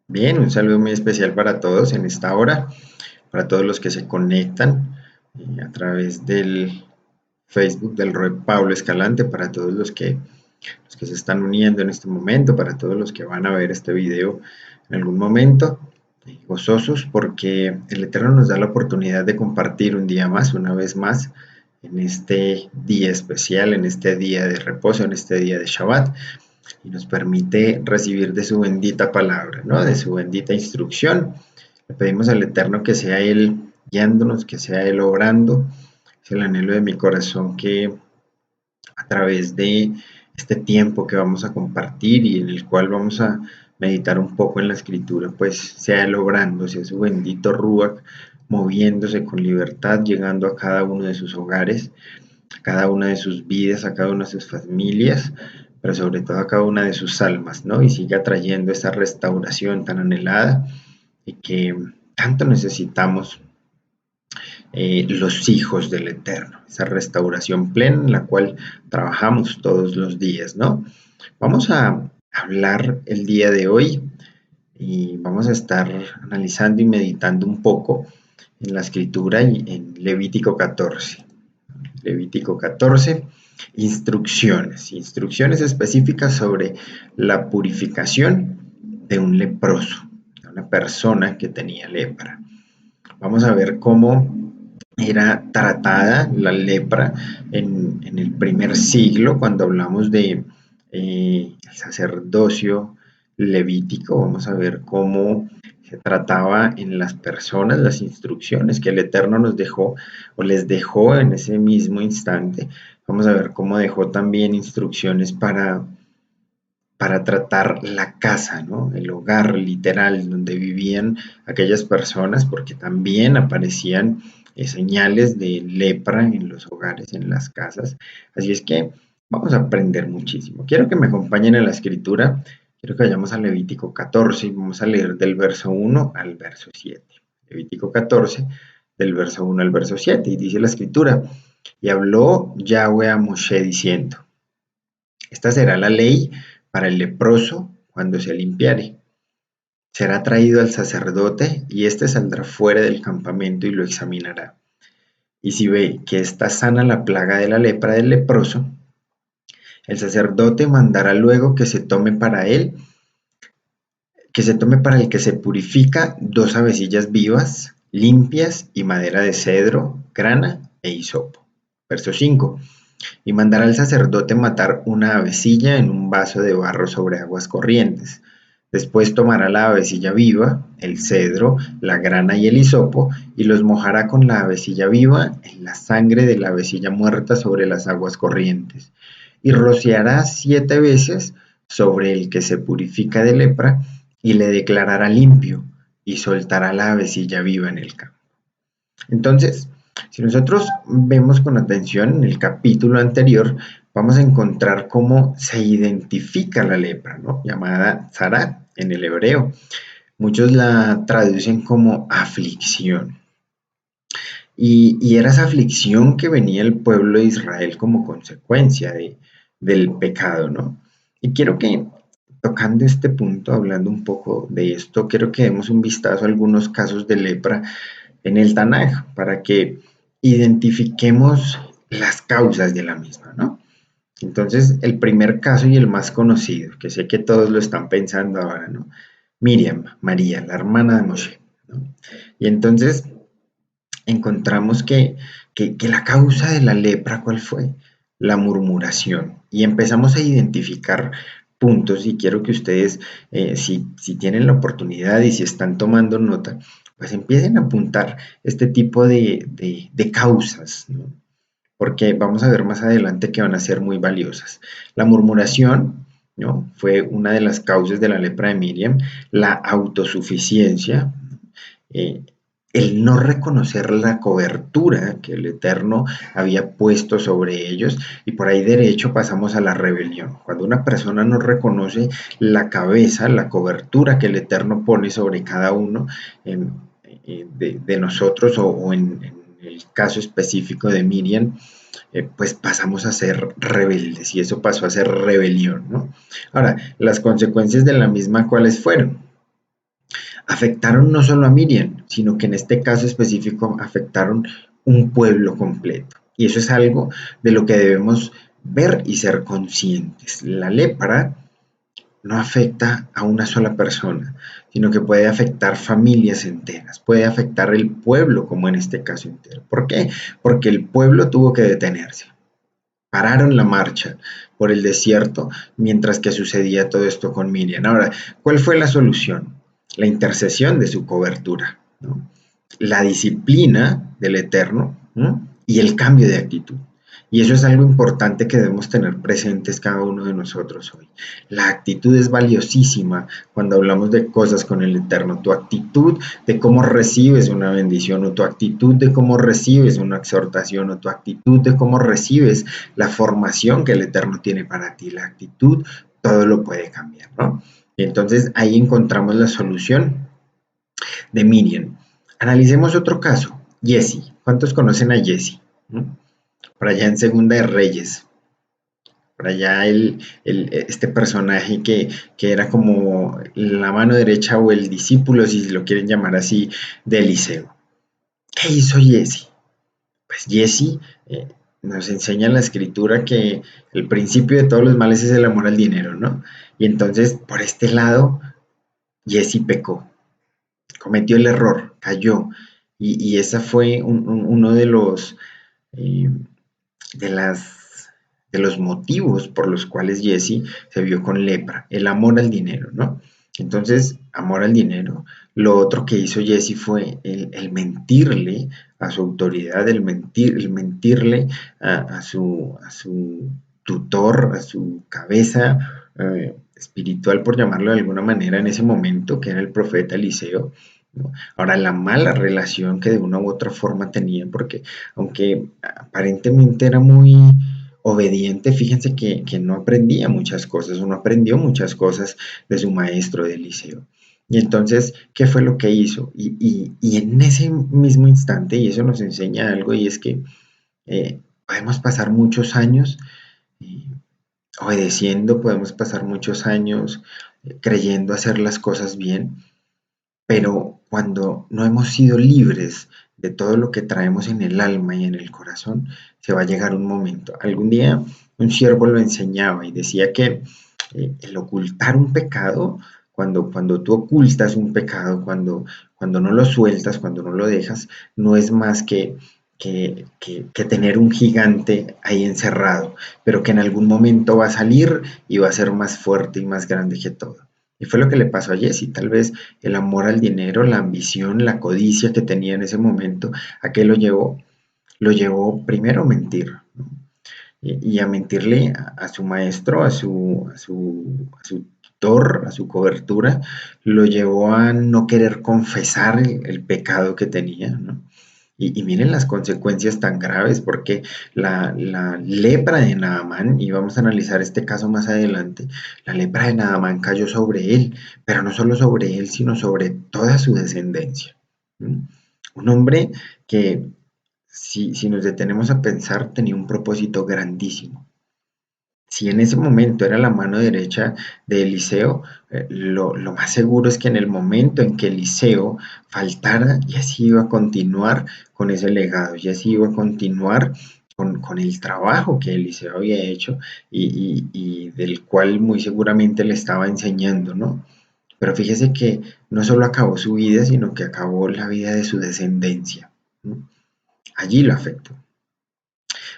Bien, un saludo muy especial para todos en esta hora, para todos los que se conectan a través del Facebook del Roy Pablo Escalante, para todos los que se están uniendo en este momento, para todos los que van a ver este video en algún momento, gozosos porque el Eterno nos da la oportunidad de compartir un día más, una vez más, en este día especial, en este día de reposo, en este día de Shabbat y nos permite recibir de su bendita palabra, ¿no? De su bendita instrucción. Le pedimos al Eterno que sea Él guiándonos, que sea Él obrando. Es el anhelo de mi corazón que a través de este tiempo que vamos a compartir y en el cual vamos a meditar un poco en la escritura, pues sea Él obrando, sea su bendito Ruach moviéndose con libertad, llegando a cada uno de sus hogares, a cada una de sus vidas, a cada una de sus familias, pero sobre todo a cada una de sus almas, ¿no? Y siga trayendo esa restauración tan anhelada y que tanto necesitamos los hijos del Eterno, esa restauración plena en la cual trabajamos todos los días, ¿no? Vamos a hablar el día de hoy y vamos a estar analizando y meditando un poco en la escritura y en Levítico 14. Levítico 14, instrucciones específicas sobre la purificación de un leproso, de una persona que tenía lepra. Vamos a ver cómo era tratada la lepra en el primer siglo, cuando hablamos de el sacerdocio levítico. Vamos a ver cómo se trataba en las personas, las instrucciones que el Eterno nos dejó o les dejó en ese mismo instante. Vamos a ver cómo dejó también instrucciones para tratar la casa, ¿no? El hogar literal donde vivían aquellas personas, porque también aparecían señales de lepra en los hogares, en las casas. Así es que vamos a aprender muchísimo. Quiero que me acompañen en la escritura. Quiero que vayamos a Levítico 14 y vamos a leer del verso 1 al verso 7. Levítico 14, del verso 1 al verso 7. Y dice la escritura, y habló Yahweh a Moshe diciendo, esta será la ley para el leproso cuando se limpiare. Será traído al sacerdote y éste saldrá fuera del campamento y lo examinará. Y si ve que está sana la plaga de la lepra del leproso, el sacerdote mandará luego que se tome para el que se purifica 2 avecillas vivas, limpias y madera de cedro, grana e hisopo. Verso 5. Y mandará al sacerdote matar una avecilla en un vaso de barro sobre aguas corrientes. Después tomará la avecilla viva, el cedro, la grana y el hisopo, y los mojará con la avecilla viva en la sangre de la avecilla muerta sobre las aguas corrientes. Y rociará 7 veces sobre el que se purifica de lepra, y le declarará limpio, y soltará la avecilla viva en el campo. Entonces, si nosotros vemos con atención en el capítulo anterior, vamos a encontrar cómo se identifica la lepra, ¿no? Llamada Zara en el hebreo. Muchos la traducen como aflicción. Y era esa aflicción que venía el pueblo de Israel como consecuencia del pecado, ¿no? Y quiero que, tocando este punto, hablando un poco de esto, quiero que demos un vistazo a algunos casos de lepra en el Tanaj para que identifiquemos las causas de la misma, ¿no? Entonces, el primer caso y el más conocido, que sé que todos lo están pensando ahora, ¿no? Miriam, María, la hermana de Moshe, ¿no? Y entonces encontramos que la causa de la lepra, ¿cuál fue? La murmuración. Y empezamos a identificar puntos y quiero que ustedes, si tienen la oportunidad y si están tomando nota, pues empiecen a apuntar este tipo de causas, ¿no? Porque vamos a ver más adelante que van a ser muy valiosas. La murmuración, ¿no? Fue una de las causas de la lepra de Miriam, la autosuficiencia, eh, el no reconocer la cobertura que el Eterno había puesto sobre ellos y por ahí derecho pasamos a la rebelión. Cuando una persona no reconoce la cabeza, la cobertura que el Eterno pone sobre cada uno de nosotros o en el caso específico de Miriam, pues pasamos a ser rebeldes y eso pasó a ser rebelión, ¿no? Ahora, las consecuencias de la misma, ¿cuáles fueron? afectaron no solo a Miriam, sino que en este caso específico afectaron un pueblo completo. Y eso es algo de lo que debemos ver y ser conscientes. La lepra no afecta a una sola persona, sino que puede afectar familias enteras, puede afectar el pueblo, como en este caso entero. ¿Por qué? Porque el pueblo tuvo que detenerse. Pararon la marcha por el desierto mientras que sucedía todo esto con Miriam. Ahora, ¿cuál fue la solución? La intercesión de su cobertura, ¿no? La disciplina del Eterno, ¿no? Y el cambio de actitud. Y eso es algo importante que debemos tener presentes cada uno de nosotros hoy. La actitud es valiosísima cuando hablamos de cosas con el Eterno. Tu actitud de cómo recibes una bendición o tu actitud de cómo recibes una exhortación o tu actitud de cómo recibes la formación que el Eterno tiene para ti. La actitud todo lo puede cambiar, ¿no? Y entonces ahí encontramos la solución de Miriam. Analicemos otro caso, Jesse. ¿Cuántos conocen a Jesse? ¿No? Por allá en Segunda de Reyes, por allá este personaje que era como la mano derecha o el discípulo, si lo quieren llamar así, de Eliseo. ¿Qué hizo Jesse? Pues Jesse nos enseña en la escritura que el principio de todos los males es el amor al dinero, ¿no? Y entonces, por este lado, Jesse pecó, cometió el error, cayó. Y esa fue uno de los eh, de las de los motivos por los cuales Jesse se vio con lepra, el amor al dinero, ¿no? Entonces, amor al dinero. Lo otro que hizo Jesse fue el mentirle a su autoridad, el mentirle a su tutor, a su cabeza espiritual, por llamarlo de alguna manera, en ese momento, que era el profeta Eliseo, ¿no? Ahora, la mala relación que de una u otra forma tenía, porque aunque aparentemente era muy obediente, fíjense que no aprendía muchas cosas, o no aprendió muchas cosas de su maestro de Eliseo. Y entonces, ¿qué fue lo que hizo? Y en ese mismo instante, y eso nos enseña algo, y es que podemos pasar muchos años eh, obedeciendo, podemos pasar muchos años creyendo hacer las cosas bien, pero cuando no hemos sido libres de todo lo que traemos en el alma y en el corazón, se va a llegar un momento. Algún día un siervo lo enseñaba y decía que el ocultar un pecado, cuando tú ocultas un pecado, cuando no lo sueltas, cuando no lo dejas, no es más que tener un gigante ahí encerrado, pero que en algún momento va a salir y va a ser más fuerte y más grande que todo. Y fue lo que le pasó a Jesse. Tal vez el amor al dinero, la ambición, la codicia que tenía en ese momento, ¿a qué lo llevó? Lo llevó primero a mentir, ¿no? Y a mentirle a su maestro, a su tutor, a su cobertura, lo llevó a no querer confesar el pecado que tenía, ¿no? Y miren las consecuencias tan graves, porque la lepra de Naamán, y vamos a analizar este caso más adelante, la lepra de Naamán cayó sobre él, pero no solo sobre él, sino sobre toda su descendencia. ¿Mm? Un hombre que, si nos detenemos a pensar, tenía un propósito grandísimo. Si en ese momento era la mano derecha de Eliseo, lo más seguro es que en el momento en que Eliseo faltara, ya se iba a continuar con ese legado, ya se iba a continuar con el trabajo que Eliseo había hecho y del cual muy seguramente le estaba enseñando, ¿no? Pero fíjese que no solo acabó su vida, sino que acabó la vida de su descendencia, ¿no? Allí lo afectó.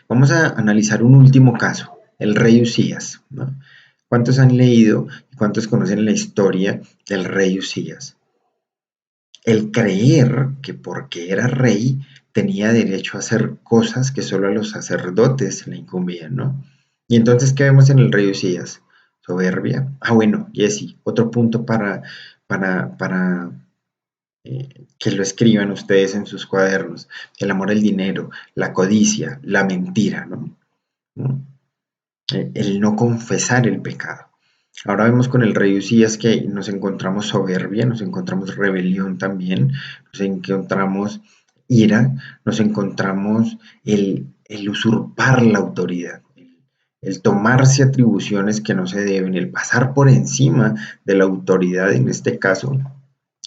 Vamos a analizar un último caso, el rey Usías, ¿no? ¿Cuántos han leído y cuántos conocen la historia del rey Usías? El creer que porque era rey tenía derecho a hacer cosas que solo a los sacerdotes le incumbían, ¿no? Y entonces, ¿qué vemos en el rey Usías? Soberbia. Ah, bueno, Jesse, otro punto para que lo escriban ustedes en sus cuadernos. El amor al dinero, la codicia, la mentira, ¿no? ¿No? El no confesar el pecado. Ahora vemos con el rey Usías que nos encontramos soberbia, nos encontramos rebelión también, nos encontramos ira, nos encontramos el usurpar la autoridad, el tomarse atribuciones que no se deben, el pasar por encima de la autoridad, en este caso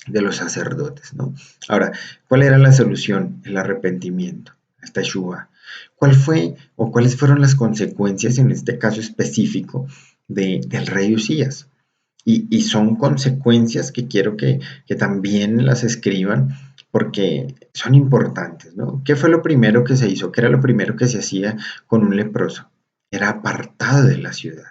de los sacerdotes, ¿no? Ahora, ¿cuál era la solución? El arrepentimiento, esta Teshuvá. ¿Cuál fue o cuáles fueron las consecuencias en este caso específico del rey Usías? Y son consecuencias que quiero que también las escriban porque son importantes, ¿no? ¿Qué fue lo primero que se hizo? ¿Qué era lo primero que se hacía con un leproso? Era apartado de la ciudad.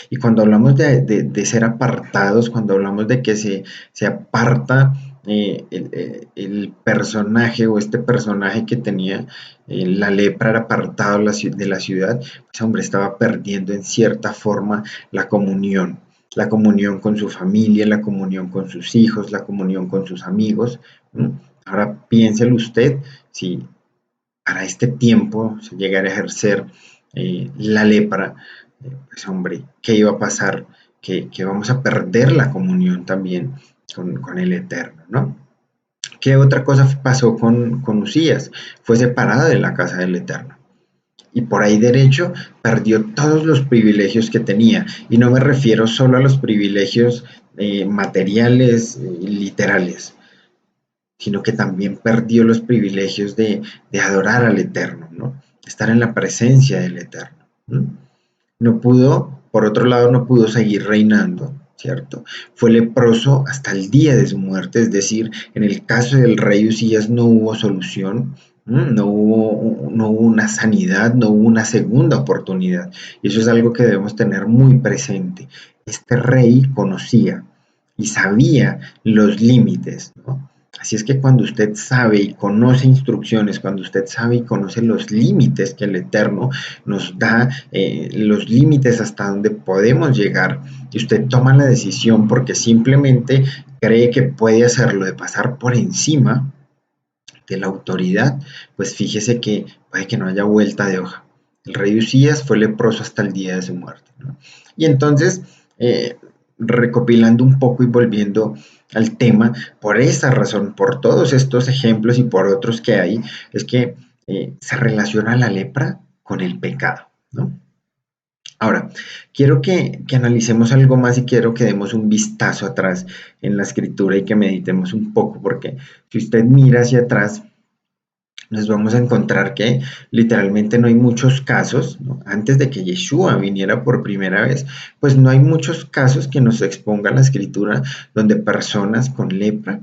Y cuando hablamos de ser apartados, cuando hablamos de que se aparta el personaje o este personaje que tenía la lepra era apartado de la ciudad, ese hombre estaba perdiendo en cierta forma la comunión con su familia, la comunión con sus hijos, la comunión con sus amigos. ¿No? Ahora piénselo usted, si para este tiempo se llegara a ejercer la lepra, pues hombre, ¿qué iba a pasar? Que vamos a perder la comunión también con el Eterno, ¿no? ¿Qué otra cosa pasó con Usías? Fue separado de la casa del Eterno. Y por ahí derecho perdió todos los privilegios que tenía. Y no me refiero solo a los privilegios materiales, literales, sino que también perdió los privilegios de adorar al Eterno, ¿no? Estar en la presencia del Eterno. ¿No? No pudo, por otro lado, no pudo seguir reinando, ¿cierto? Fue leproso hasta el día de su muerte, es decir, en el caso del rey Usías no hubo solución, no hubo una sanidad, no hubo una segunda oportunidad. Y eso es algo que debemos tener muy presente. Este rey conocía y sabía los límites, ¿no? Así es que cuando usted sabe y conoce instrucciones, cuando usted sabe y conoce los límites que el Eterno nos da, los límites hasta donde podemos llegar, y usted toma la decisión porque simplemente cree que puede hacerlo, de pasar por encima de la autoridad, pues fíjese que puede que no haya vuelta de hoja. El rey Usías fue leproso hasta el día de su muerte, ¿no? Y entonces, eh, recopilando un poco y volviendo al tema, por esa razón, por todos estos ejemplos y por otros que hay, es que se relaciona la lepra con el pecado, ¿no? Ahora, quiero que analicemos algo más y quiero que demos un vistazo atrás en la escritura y que meditemos un poco, porque si usted mira hacia atrás, nos vamos a encontrar que literalmente no hay muchos casos, ¿no? Antes de que Yeshua viniera por primera vez, pues no hay muchos casos que nos exponga la escritura donde personas con lepra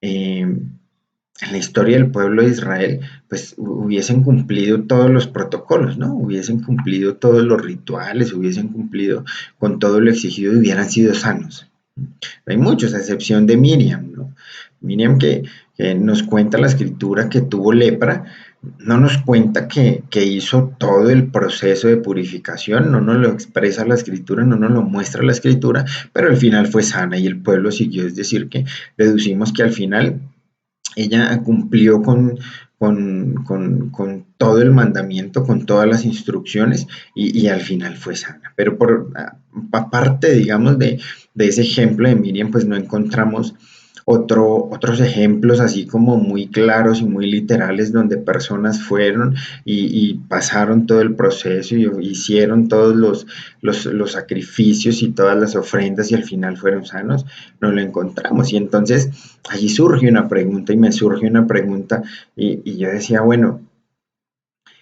en la historia del pueblo de Israel, pues hubiesen cumplido todos los protocolos, ¿no? Hubiesen cumplido todos los rituales, hubiesen cumplido con todo lo exigido y hubieran sido sanos. Hay muchos, a excepción de Miriam, ¿no? Miriam que nos cuenta la escritura que tuvo lepra, no nos cuenta que hizo todo el proceso de purificación, no nos lo expresa la escritura, no nos lo muestra la escritura, pero al final fue sana y el pueblo siguió, es decir, que deducimos que al final ella cumplió con todo el mandamiento, con todas las instrucciones y al final fue sana. Pero por aparte, digamos, de ese ejemplo de Miriam, pues no encontramos otros ejemplos así como muy claros y muy literales donde personas fueron y pasaron todo el proceso y hicieron todos los sacrificios y todas las ofrendas y al final fueron sanos, no lo encontramos. Y entonces allí surge una pregunta y me surge una pregunta y yo decía, bueno,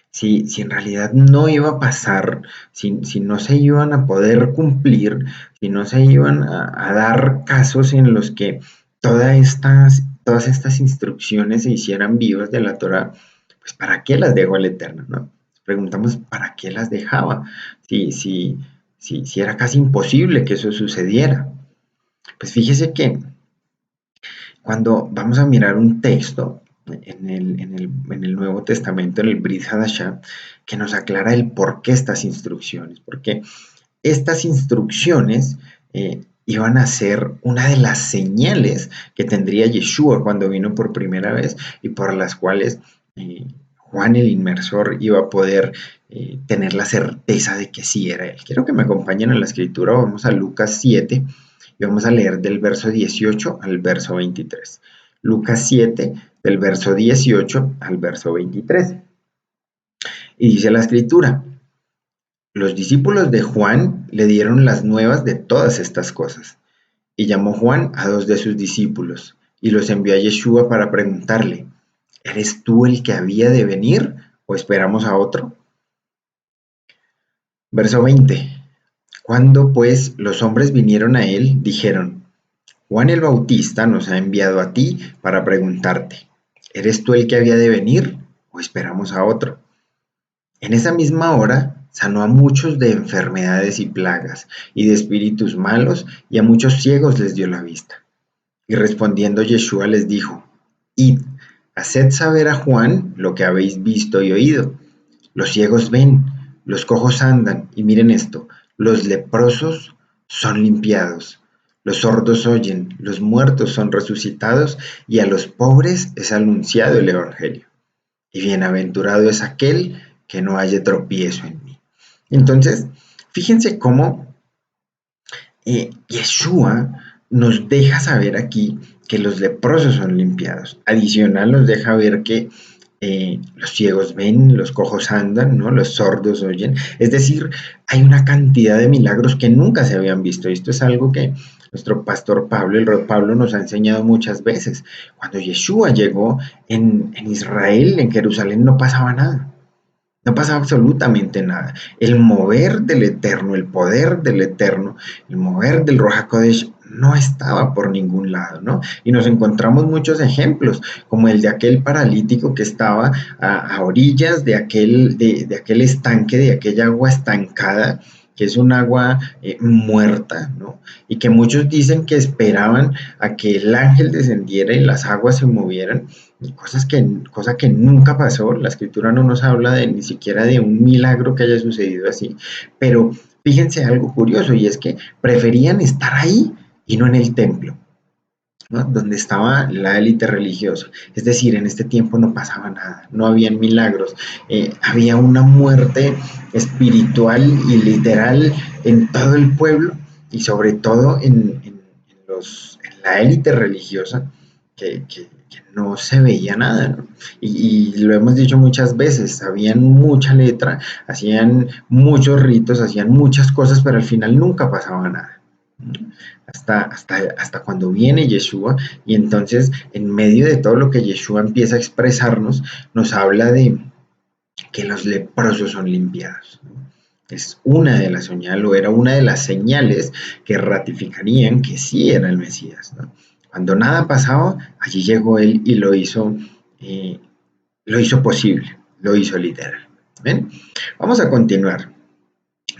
si en realidad no iba a pasar, si no se iban a poder cumplir, si no se iban a dar casos en los que todas estas instrucciones se hicieran vivas de la Torah, pues ¿para qué las dejó el Eterno, no? Preguntamos, ¿para qué las dejaba? Si era casi imposible que eso sucediera. Pues fíjese que cuando vamos a mirar un texto en el Nuevo Testamento, en el Brit Hadashah, que nos aclara el por qué estas instrucciones, porque estas instrucciones iban a ser una de las señales que tendría Yeshua cuando vino por primera vez y por las cuales Juan el Inmersor iba a poder tener la certeza de que sí era él. Quiero que me acompañen en la escritura, vamos a Lucas 7 y vamos a leer del verso 18 al verso 23. Lucas 7, del verso 18 al verso 23. Y dice la escritura, los discípulos de Juan le dieron las nuevas de todas estas cosas, y llamó Juan a dos de sus discípulos, y los envió a Yeshua para preguntarle, ¿eres tú el que había de venir o esperamos a otro? Verso 20. Cuando pues los hombres vinieron a él, dijeron, Juan el Bautista nos ha enviado a ti para preguntarte, ¿eres tú el que había de venir o esperamos a otro? En esa misma hora sanó a muchos de enfermedades y plagas y de espíritus malos, y a muchos ciegos les dio la vista. Y respondiendo Yeshua les dijo, Id, haced saber a Juan lo que habéis visto y oído. Los ciegos ven, los cojos andan, y miren esto, los leprosos son limpiados, los sordos oyen, los muertos son resucitados, y a los pobres es anunciado el Evangelio. Y bienaventurado es aquel que no haya tropiezo en mí. Entonces, fíjense cómo Yeshua nos deja saber aquí que los leprosos son limpiados. Adicional nos deja ver que los ciegos ven, los cojos andan, ¿no? Los sordos oyen. Es decir, hay una cantidad de milagros que nunca se habían visto. Esto es algo que nuestro pastor Pablo, el rey Pablo, nos ha enseñado muchas veces. Cuando Yeshua llegó en Israel, en Jerusalén, no pasaba nada. No pasaba absolutamente nada. El mover del Eterno, el poder del Eterno, el mover del Ruach HaKodesh no estaba por ningún lado, ¿no? Y nos encontramos muchos ejemplos, como el de aquel paralítico que estaba a orillas de aquel estanque, de aquella agua estancada, que es un agua muerta, ¿no? Y que muchos dicen que esperaban a que el ángel descendiera y las aguas se movieran, y cosa que nunca pasó. La escritura no nos habla de ni siquiera de un milagro que haya sucedido así, pero fíjense algo curioso, y es que preferían estar ahí y no en el templo, ¿no? Donde estaba la élite religiosa. Es decir, en este tiempo no pasaba nada, no habían milagros, había una muerte espiritual y literal en todo el pueblo, y sobre todo en la élite religiosa, que no se veía nada, ¿no? Y lo hemos dicho muchas veces, habían mucha letra, hacían muchos ritos, hacían muchas cosas, pero al final nunca pasaba nada. Hasta cuando viene Yeshua, y entonces en medio de todo lo que Yeshua empieza a expresarnos, nos habla de que los leprosos son limpiados, ¿no? Es una de las señales, o era una de las señales que ratificarían que sí era el Mesías, ¿no? Cuando nada pasaba, allí llegó él y lo hizo posible, lo hizo literal. ¿Ven? Vamos a continuar.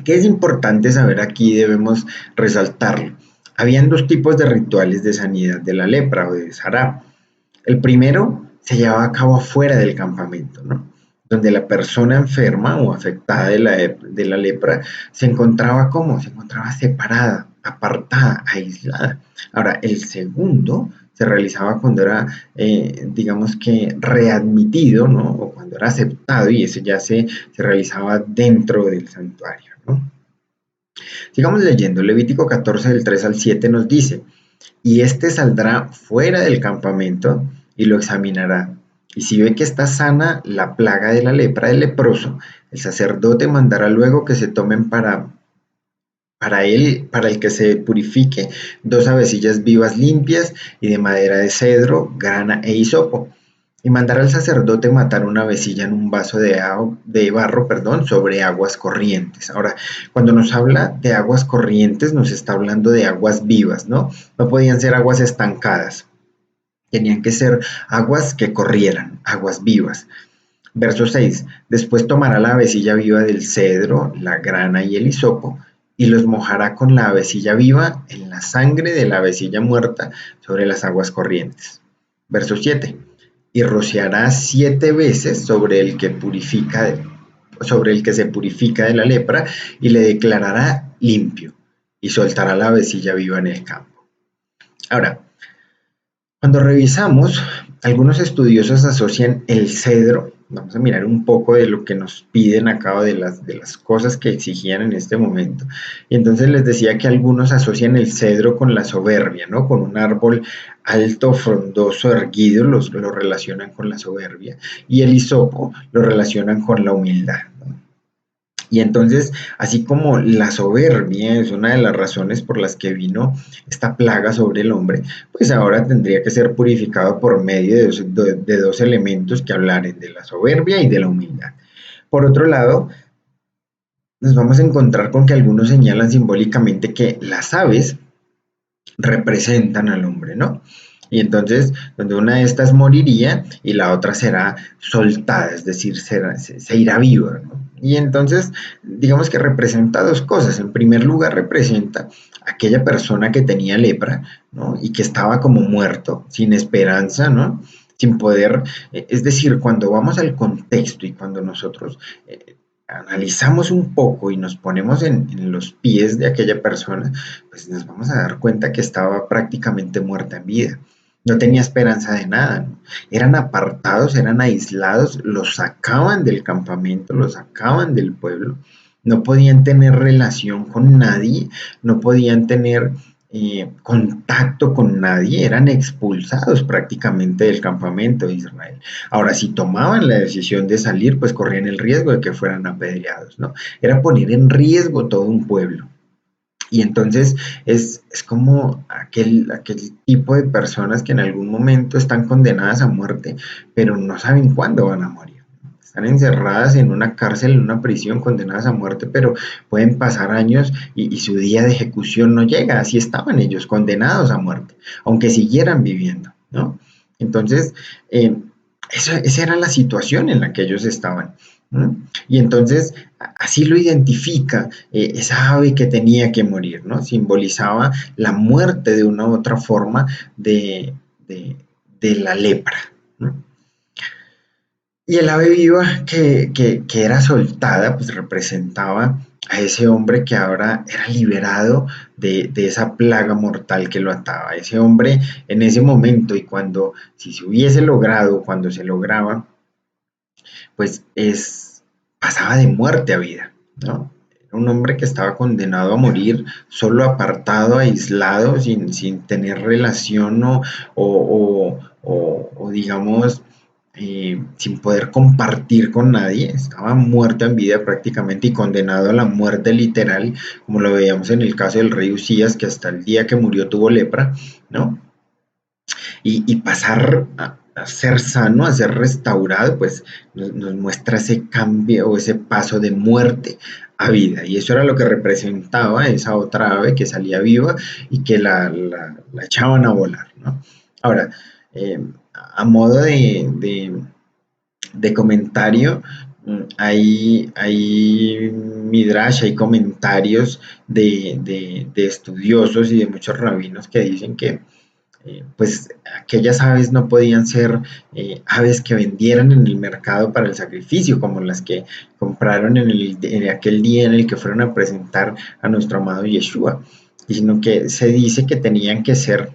¿Qué es importante saber aquí? Debemos resaltarlo. Habían dos tipos de rituales de sanidad de la lepra o de Sará. El primero se llevaba a cabo afuera del campamento, ¿no? Donde la persona enferma o afectada de la lepra se encontraba como, se encontraba separada, apartada, aislada. Ahora, el segundo se realizaba cuando era, digamos que, readmitido, ¿no? O cuando era aceptado, y ese ya se realizaba dentro del santuario, ¿no? Sigamos leyendo. Levítico 14 del 3 al 7 nos dice, y éste saldrá fuera del campamento y lo examinará. Y si ve que está sana la plaga de la lepra del leproso, el sacerdote mandará luego que se tomen para el que se purifique, 2 avecillas vivas limpias y de madera de cedro, grana e hisopo. Y mandará al sacerdote matar una avecilla en un vaso de barro, perdón, sobre aguas corrientes. Ahora, cuando nos habla de aguas corrientes, nos está hablando de aguas vivas, ¿no? No podían ser aguas estancadas. Tenían que ser aguas que corrieran, aguas vivas. Verso 6. Después tomará la avecilla viva del cedro, la grana y el hisopo, y los mojará con la avecilla viva en la sangre de la avecilla muerta sobre las aguas corrientes. Verso 7. Y rociará 7 veces sobre el que se purifica de la lepra, y le declarará limpio, y soltará la avecilla viva en el campo. Ahora, cuando revisamos, algunos estudiosos asocian el cedro, vamos a mirar un poco de lo que nos piden acá, de las cosas que exigían en este momento. Y entonces les decía que algunos asocian el cedro con la soberbia, ¿no? Con un árbol alto, frondoso, erguido, lo relacionan con la soberbia. Y el hisopo lo relacionan con la humildad, ¿no? Y entonces, así como la soberbia es una de las razones por las que vino esta plaga sobre el hombre, pues ahora tendría que ser purificado por medio de dos elementos que hablaren de la soberbia y de la humildad. Por otro lado, nos vamos a encontrar con que algunos señalan simbólicamente que las aves representan al hombre, ¿no? Y entonces, donde una de estas moriría y la otra será soltada, es decir, se irá viva, ¿no? Y entonces, digamos que representa dos cosas. En primer lugar, representa aquella persona que tenía lepra, ¿no? Y que estaba como muerto, sin esperanza, ¿no? Sin poder, es decir, cuando vamos al contexto y cuando nosotros analizamos un poco y nos ponemos en los pies de aquella persona, pues nos vamos a dar cuenta que estaba prácticamente muerta en vida. No tenía esperanza de nada, ¿no? Eran apartados, eran aislados, los sacaban del campamento, los sacaban del pueblo, no podían tener relación con nadie, no podían tener contacto con nadie, eran expulsados prácticamente del campamento de Israel. Ahora, si tomaban la decisión de salir, pues corrían el riesgo de que fueran apedreados, ¿no? Era poner en riesgo todo un pueblo. Y entonces es como aquel tipo de personas que en algún momento están condenadas a muerte, pero no saben cuándo van a morir. Están encerradas en una cárcel, en una prisión, condenadas a muerte, pero pueden pasar años y su día de ejecución no llega. Así estaban ellos, condenados a muerte, aunque siguieran viviendo, ¿no? Entonces, eh, esa era la situación en la que ellos estaban. ¿No? Y entonces así lo identifica esa ave que tenía que morir, ¿no? Simbolizaba la muerte de una u otra forma de, de la lepra, ¿no? Y el ave viva que era soltada, pues representaba a ese hombre que ahora era liberado de esa plaga mortal que lo ataba. Ese hombre en ese momento y cuando, si se hubiese logrado, cuando se lograba, pues pasaba de muerte a vida, ¿no? Era un hombre que estaba condenado a morir, solo apartado, aislado, sin tener relación o digamos, sin poder compartir con nadie, estaba muerto en vida prácticamente y condenado a la muerte literal, como lo veíamos en el caso del rey Usías, que hasta el día que murió tuvo lepra, ¿no? Y pasar a ser sano, a ser restaurado, pues nos muestra ese cambio o ese paso de muerte a vida. Y eso era lo que representaba esa otra ave que salía viva y que la echaban a volar, ¿no? Ahora, eh, a modo de comentario, hay midrash, hay comentarios de estudiosos y de muchos rabinos que dicen que pues aquellas aves no podían ser aves que vendieran en el mercado para el sacrificio, como las que compraron en aquel día en el que fueron a presentar a nuestro amado Yeshua, sino que se dice que tenían que ser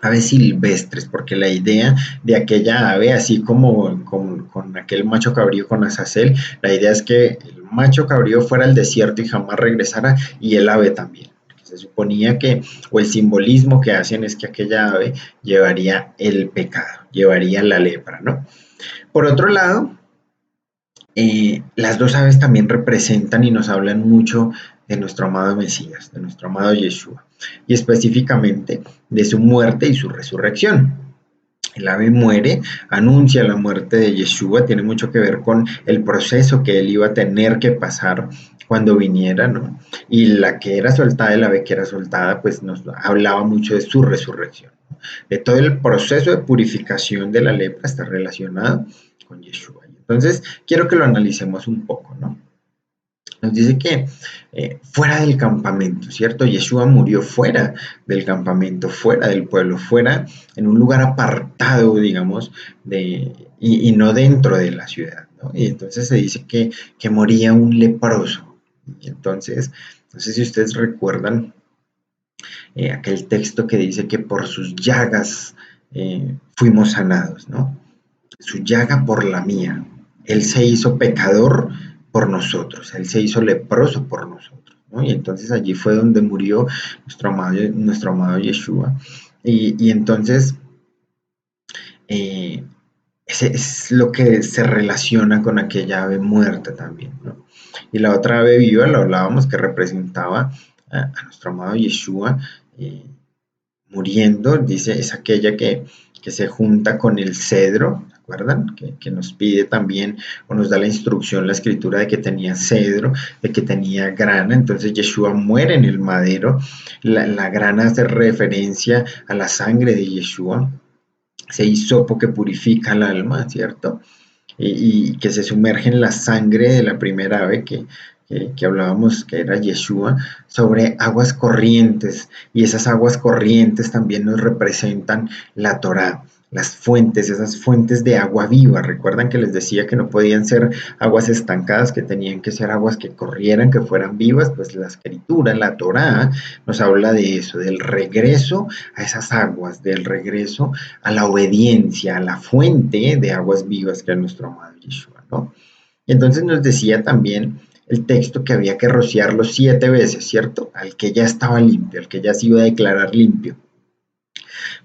aves silvestres, porque la idea de aquella ave, así como con aquel macho cabrío con Azazel, la idea es que el macho cabrío fuera al desierto y jamás regresara, y el ave también. Se suponía que, o el simbolismo que hacen es que aquella ave llevaría el pecado, llevaría la lepra, ¿no? Por otro lado, las dos aves también representan y nos hablan mucho de nuestro amado Mesías, de nuestro amado Yeshua, y específicamente de su muerte y su resurrección. El ave muere, anuncia la muerte de Yeshua, tiene mucho que ver con el proceso que él iba a tener que pasar cuando viniera, ¿no? Y la que era soltada, el ave que era soltada, pues nos hablaba mucho de su resurrección, ¿no? De todo el proceso de purificación de la lepra está relacionado con Yeshua. Entonces, quiero que lo analicemos un poco, ¿no? Nos dice que fuera del campamento, ¿cierto? Yeshua murió fuera del campamento, fuera del pueblo, fuera en un lugar apartado, digamos, y no dentro de la ciudad, ¿no? Y entonces se dice que moría un leproso. Y entonces, no sé si ustedes recuerdan aquel texto que dice que por sus llagas fuimos sanados, ¿no? Su llaga por la mía. Él se hizo pecador por nosotros, Él se hizo leproso por nosotros, ¿no? Y entonces allí fue donde murió nuestro amado Yeshua. Y entonces, eh, ese es lo que se relaciona con aquella ave muerta también, ¿no? Y la otra ave viva, lo hablábamos, que representaba a nuestro amado Yeshua, eh, muriendo, dice, es aquella que se junta con el cedro, ¿se acuerdan? Que nos pide también, o nos da la instrucción, la escritura de que tenía cedro, de que tenía grana, entonces Yeshua muere en el madero, la grana hace referencia a la sangre de Yeshua, ese hisopo que purifica el alma, ¿cierto? Y que se sumerge en la sangre de la primera ave que hablábamos que era Yeshua, sobre aguas corrientes, y esas aguas corrientes también nos representan la Torá, las fuentes, esas fuentes de agua viva. Recuerdan que les decía que no podían ser aguas estancadas, que tenían que ser aguas que corrieran, que fueran vivas. Pues la escritura, la Torá, nos habla de eso, del regreso a esas aguas, del regreso a la obediencia, a la fuente de aguas vivas que es nuestro amado Yeshua, ¿no? Y entonces nos decía también el texto que había que rociarlo 7 veces, ¿cierto? Al que ya estaba limpio, al que ya se iba a declarar limpio.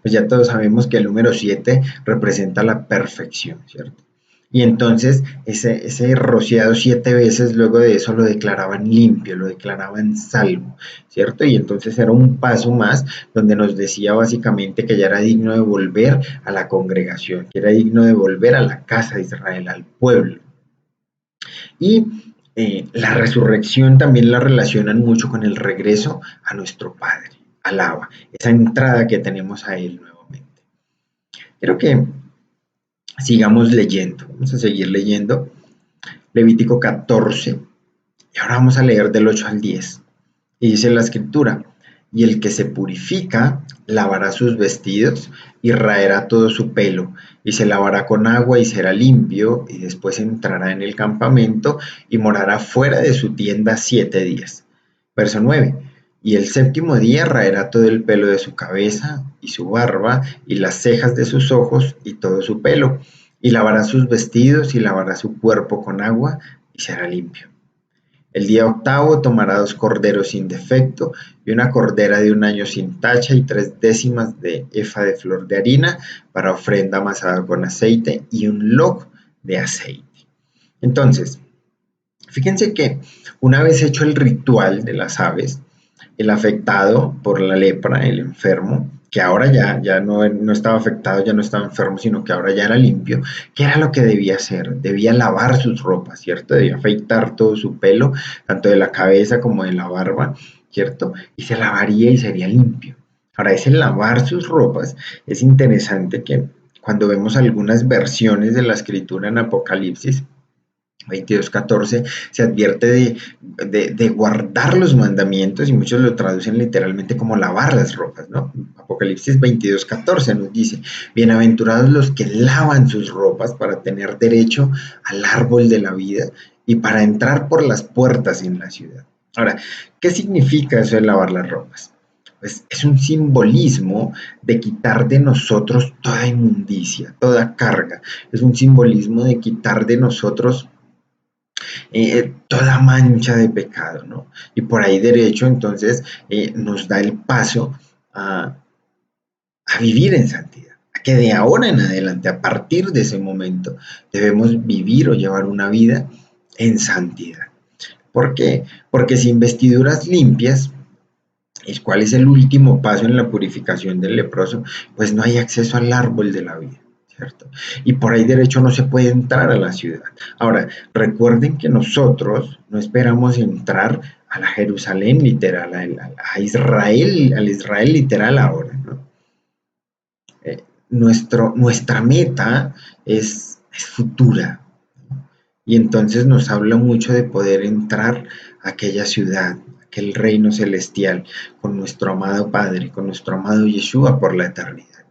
Pues ya todos sabemos que el número 7 representa la perfección, ¿cierto? Y entonces ese rociado 7 veces, luego de eso lo declaraban limpio, lo declaraban salvo, ¿cierto? Y entonces era un paso más donde nos decía básicamente que ya era digno de volver a la congregación, que era digno de volver a la casa de Israel, al pueblo. Y la resurrección también la relacionan mucho con el regreso a nuestro Padre, al Abba, esa entrada que tenemos a Él nuevamente. Quiero que sigamos leyendo, vamos a seguir leyendo Levítico 14, y ahora vamos a leer del 8 al 10. Y dice la escritura, y el que se purifica lavará sus vestidos y raerá todo su pelo, y se lavará con agua y será limpio, y después entrará en el campamento y morará fuera de su tienda 7 días. Verso 9. Y el séptimo día raerá todo el pelo de su cabeza y su barba y las cejas de sus ojos y todo su pelo, y lavará sus vestidos y lavará su cuerpo con agua y será limpio. El día octavo tomará 2 corderos sin defecto y una cordera de un año sin tacha y 3 décimas de efa de flor de harina para ofrenda amasada con aceite y un log de aceite. Entonces, fíjense que una vez hecho el ritual de las aves, el afectado por la lepra, el enfermo, que ahora ya no estaba afectado, ya no estaba enfermo, sino que ahora ya era limpio, ¿qué era lo que debía hacer? Debía lavar sus ropas, ¿cierto? Debía afeitar todo su pelo, tanto de la cabeza como de la barba, ¿cierto? Y se lavaría y sería limpio. Ahora, ese lavar sus ropas, es interesante que cuando vemos algunas versiones de la escritura en Apocalipsis, 22:14 se advierte de guardar los mandamientos y muchos lo traducen literalmente como lavar las ropas, ¿no? Apocalipsis 22:14 nos dice, bienaventurados los que lavan sus ropas para tener derecho al árbol de la vida y para entrar por las puertas en la ciudad. Ahora, ¿qué significa eso de lavar las ropas? Pues es un simbolismo de quitar de nosotros toda inmundicia, toda carga. Es un simbolismo de quitar de nosotros toda mancha de pecado, ¿no? Y por ahí derecho, entonces, nos da el paso a, a vivir en santidad, a que de ahora en adelante, a partir de ese momento, debemos vivir o llevar una vida en santidad. ¿Por qué? Porque sin vestiduras limpias, el cual es el último paso en la purificación del leproso, pues no hay acceso al árbol de la vida, ¿cierto? Y por ahí derecho no se puede entrar a la ciudad. Ahora, recuerden que nosotros no esperamos entrar a la Jerusalén literal, a Israel, al Israel literal ahora, ¿no? Nuestra meta es futura, y entonces nos habla mucho de poder entrar a aquella ciudad, aquel reino celestial, con nuestro amado Padre, con nuestro amado Yeshua por la eternidad.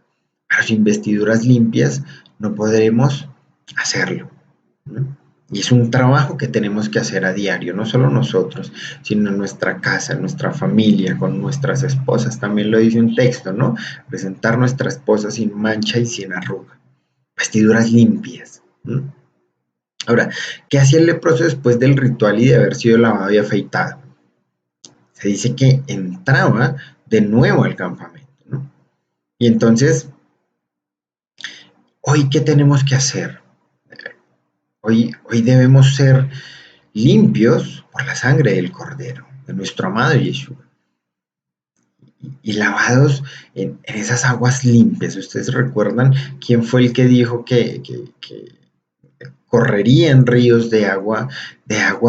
Pero sin vestiduras limpias no podremos hacerlo, ¿no? Y es un trabajo que tenemos que hacer a diario, no solo nosotros, sino en nuestra casa, en nuestra familia, con nuestras esposas. También lo dice un texto, ¿no? Presentar nuestra esposa sin mancha y sin arruga. Vestiduras limpias, ¿no? Ahora, ¿qué hacía el leproso después del ritual y de haber sido lavado y afeitado? Se dice que entraba de nuevo al campamento, ¿no? Y entonces Hoy, ¿qué tenemos que hacer? Hoy debemos ser limpios por la sangre del Cordero, de nuestro amado Yeshua, y lavados en esas aguas limpias. ¿Ustedes recuerdan quién fue el que dijo que correrían ríos de agua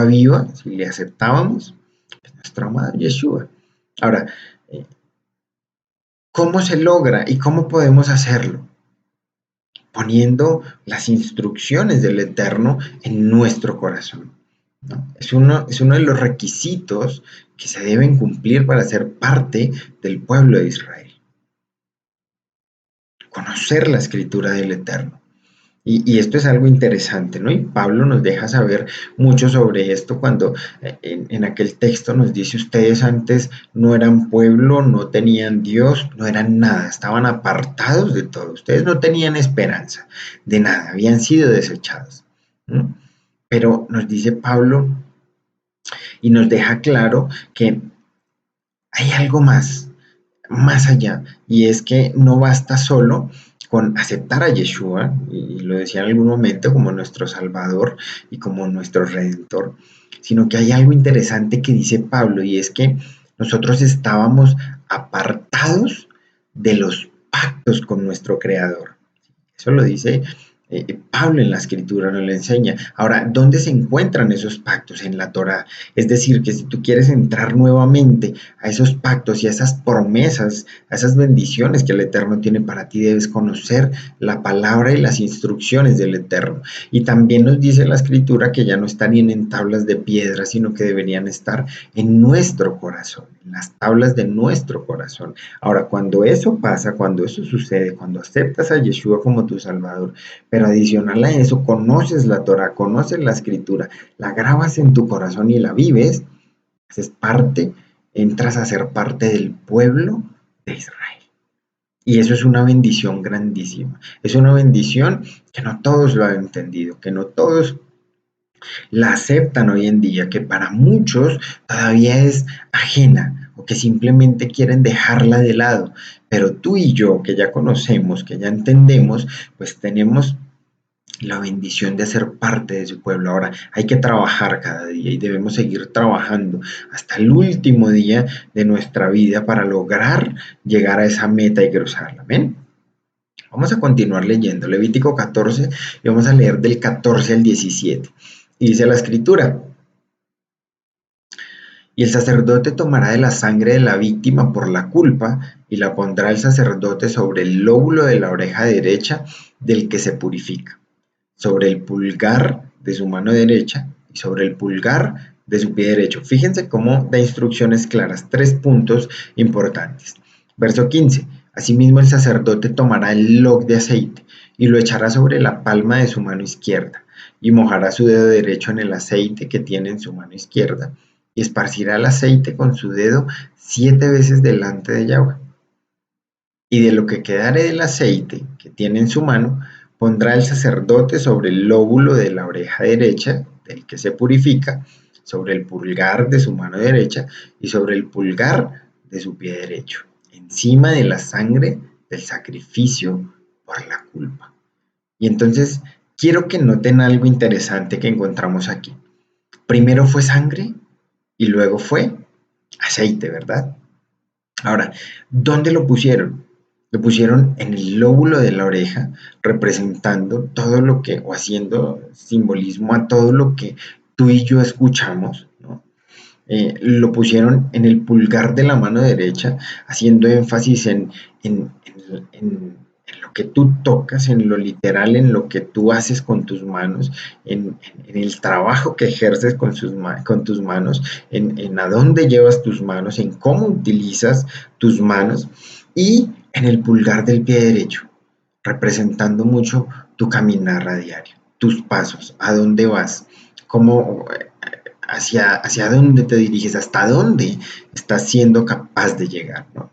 viva si le aceptábamos? Pues nuestro amado Yeshua. Ahora, eh, ¿cómo se logra y cómo podemos hacerlo? Poniendo las instrucciones del Eterno en nuestro corazón, ¿no? Es uno de los requisitos que se deben cumplir para ser parte del pueblo de Israel. Conocer la escritura del Eterno. Y esto es algo interesante, ¿no? Y Pablo nos deja saber mucho sobre esto cuando en aquel texto nos dice: ustedes antes no eran pueblo, no tenían Dios, no eran nada, estaban apartados de todo, ustedes no tenían esperanza de nada, habían sido desechados, ¿no? Pero nos dice Pablo y nos deja claro que hay algo más allá, y es que no basta solo con aceptar a Yeshua, y lo decía en algún momento, como nuestro Salvador y como nuestro Redentor, sino que hay algo interesante que dice Pablo, y es que nosotros estábamos apartados de los pactos con nuestro Creador. Eso lo dice Pablo en la escritura, nos lo enseña. Ahora, ¿dónde se encuentran esos pactos? En la Torá. Es decir, que si tú quieres entrar nuevamente a esos pactos y a esas promesas, a esas bendiciones que el Eterno tiene para ti, debes conocer la palabra y las instrucciones del Eterno. Y también nos dice la escritura que ya no estarían en tablas de piedra, sino que deberían estar en nuestro corazón, en las tablas de nuestro corazón. Ahora, cuando eso pasa, cuando eso sucede, cuando aceptas a Yeshua como tu Salvador, pero adicional a eso, conoces la Torah, conoces la Escritura, la grabas en tu corazón y la vives, haces parte, entras a ser parte del pueblo de Israel. Y eso es una bendición grandísima. Es una bendición que no todos lo han entendido, que no todos la aceptan hoy en día, que para muchos todavía es ajena o que simplemente quieren dejarla de lado. Pero tú y yo, que ya conocemos, que ya entendemos, pues tenemos la bendición de ser parte de su pueblo. Ahora hay que trabajar cada día y debemos seguir trabajando hasta el último día de nuestra vida para lograr llegar a esa meta y cruzarla. ¿Ven? Vamos a continuar leyendo Levítico 14 y vamos a leer del 14 al 17. Y dice la escritura: y el sacerdote tomará de la sangre de la víctima por la culpa y la pondrá el sacerdote sobre el lóbulo de la oreja derecha del que se purifica, sobre el pulgar de su mano derecha y sobre el pulgar de su pie derecho. Fíjense cómo da instrucciones claras, 3 puntos importantes. Verso 15. Asimismo el sacerdote tomará el log de aceite y lo echará sobre la palma de su mano izquierda y mojará su dedo derecho en el aceite que tiene en su mano izquierda y esparcirá el aceite con su dedo 7 veces delante de Yahweh. Y de lo que quedare del aceite que tiene en su mano, pondrá el sacerdote sobre el lóbulo de la oreja derecha del que se purifica, sobre el pulgar de su mano derecha y sobre el pulgar de su pie derecho, encima de la sangre del sacrificio por la culpa. Y entonces quiero que noten algo interesante que encontramos aquí. Primero fue sangre y luego fue aceite, ¿verdad? Ahora, ¿dónde lo pusieron? Lo pusieron en el lóbulo de la oreja, representando todo lo que, o haciendo simbolismo a todo lo que tú y yo escuchamos, ¿no? Lo pusieron en el pulgar de la mano derecha, haciendo énfasis en lo que tú tocas, en lo literal, en lo que tú haces con tus manos, en el trabajo que ejerces con tus manos, en a dónde llevas tus manos, en cómo utilizas tus manos, y en el pulgar del pie derecho, representando mucho tu caminar a diario, tus pasos, a dónde vas, cómo, hacia dónde te diriges, hasta dónde estás siendo capaz de llegar, ¿no?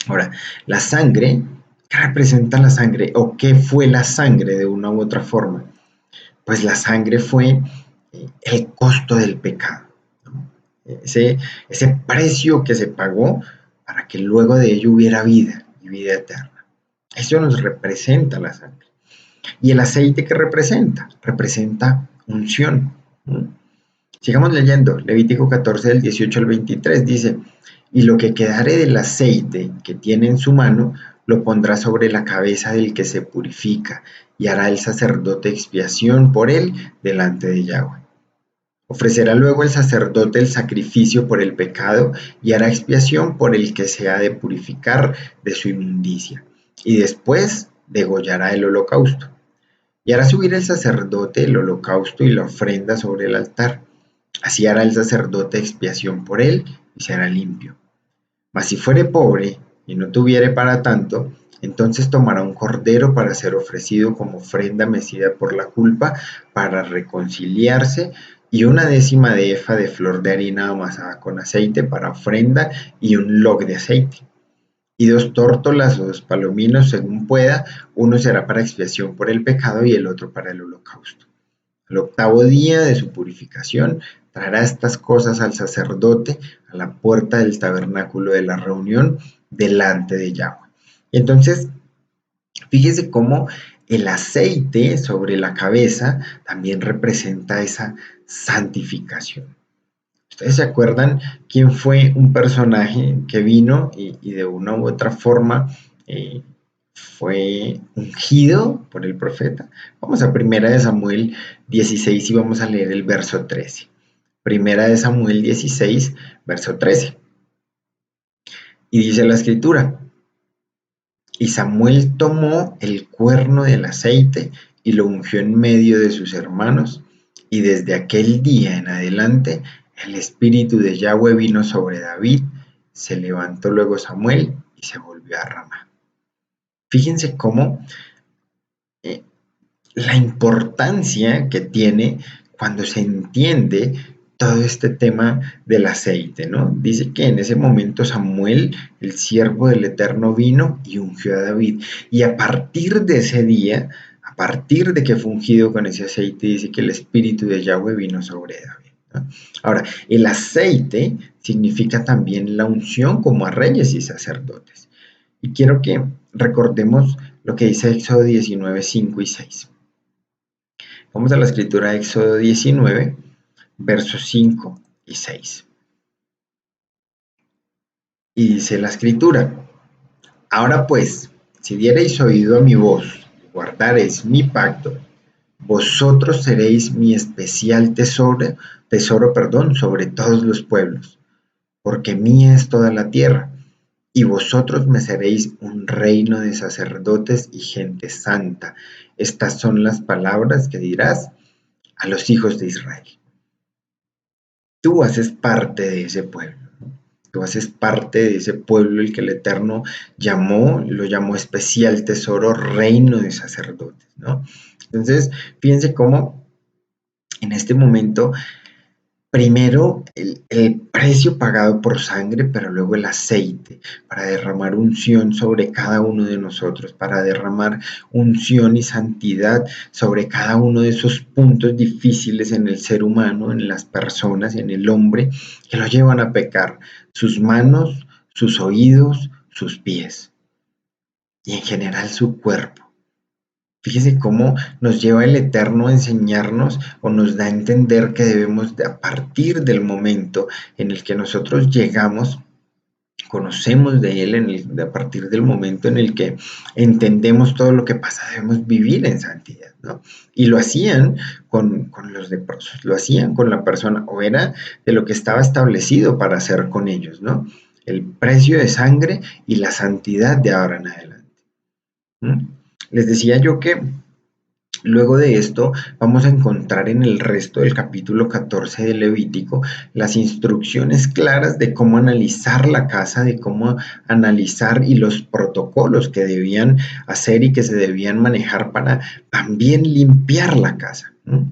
Ahora, la sangre, ¿qué representa la sangre o qué fue la sangre de una u otra forma? Pues la sangre fue el costo del pecado, ¿no? Ese precio que se pagó para que luego de ello hubiera vida y vida eterna. Eso nos representa la sangre. ¿Y el aceite qué representa? Representa unción. ¿Mm? Sigamos leyendo, Levítico 14 del 18 al 23 dice, y lo que quedare del aceite que tiene en su mano, lo pondrá sobre la cabeza del que se purifica, y hará el sacerdote expiación por él delante de Yahweh. Ofrecerá luego el sacerdote el sacrificio por el pecado y hará expiación por el que se ha de purificar de su inmundicia, y después degollará el holocausto. Y hará subir el sacerdote el holocausto y la ofrenda sobre el altar. Así hará el sacerdote expiación por él y será limpio. Mas si fuere pobre y no tuviere para tanto, entonces tomará un cordero para ser ofrecido como ofrenda mecida por la culpa, para reconciliarse, y una décima de efa de flor de harina amasada con aceite para ofrenda, y un log de aceite. Y 2 tórtolas o 2 palominos, según pueda, uno será para expiación por el pecado y el otro para el holocausto. Al octavo día de su purificación, traerá estas cosas al sacerdote a la puerta del tabernáculo de la reunión delante de Yahweh. Y entonces, fíjese cómo el aceite sobre la cabeza también representa esa santificación. ¿Ustedes se acuerdan quién fue un personaje que vino y de una u otra forma fue ungido por el profeta? Vamos a Primera de Samuel 16 y vamos a leer el verso 13. Primera de Samuel 16, verso 13. Y dice la escritura, y Samuel tomó el cuerno del aceite y lo ungió en medio de sus hermanos, y desde aquel día en adelante el espíritu de Yahweh vino sobre David, se levantó luego Samuel y se volvió a Ramá. Fíjense cómo eh, la importancia que tiene cuando se entiende todo este tema del aceite, ¿no? Dice que en ese momento Samuel, el siervo del Eterno, vino y ungió a David. Y a partir de ese día, a partir de que fue ungido con ese aceite, dice que el Espíritu de Yahweh vino sobre David, ¿no? Ahora, el aceite significa también la unción como a reyes y sacerdotes. Y quiero que recordemos lo que dice Éxodo 19, 5 y 6. Vamos a la escritura de Éxodo 19, versos 5 y 6. Y dice la escritura, ahora pues, si diereis oído a mi voz, guardareis mi pacto, vosotros seréis mi especial tesoro, sobre todos los pueblos, porque mía es toda la tierra, y vosotros me seréis un reino de sacerdotes y gente santa. Estas son las palabras que dirás a los hijos de Israel. Tú haces parte de ese pueblo, ¿no? Tú haces parte de ese pueblo el que el Eterno lo llamó especial tesoro, reino de sacerdotes, ¿no? Entonces, fíjense cómo en este momento primero el precio pagado por sangre, pero luego el aceite para derramar unción sobre cada uno de nosotros, para derramar unción y santidad sobre cada uno de esos puntos difíciles en el ser humano, en las personas, en el hombre, que lo llevan a pecar, sus manos, sus oídos, sus pies y en general su cuerpo. Fíjese cómo nos lleva el Eterno a enseñarnos o nos da a entender que debemos, a partir del momento en el que nosotros llegamos, conocemos de Él, a partir del momento en el que entendemos todo lo que pasa, debemos vivir en santidad, ¿no? Y lo hacían con los leprosos, lo hacían con la persona, o era de lo que estaba establecido para hacer con ellos, ¿no? El precio de sangre y la santidad de ahora en adelante. ¿Mm? Les decía yo que luego de esto vamos a encontrar en el resto del capítulo 14 de Levítico las instrucciones claras de cómo analizar la casa, de cómo analizar y los protocolos que debían hacer y que se debían manejar para también limpiar la casa, ¿no?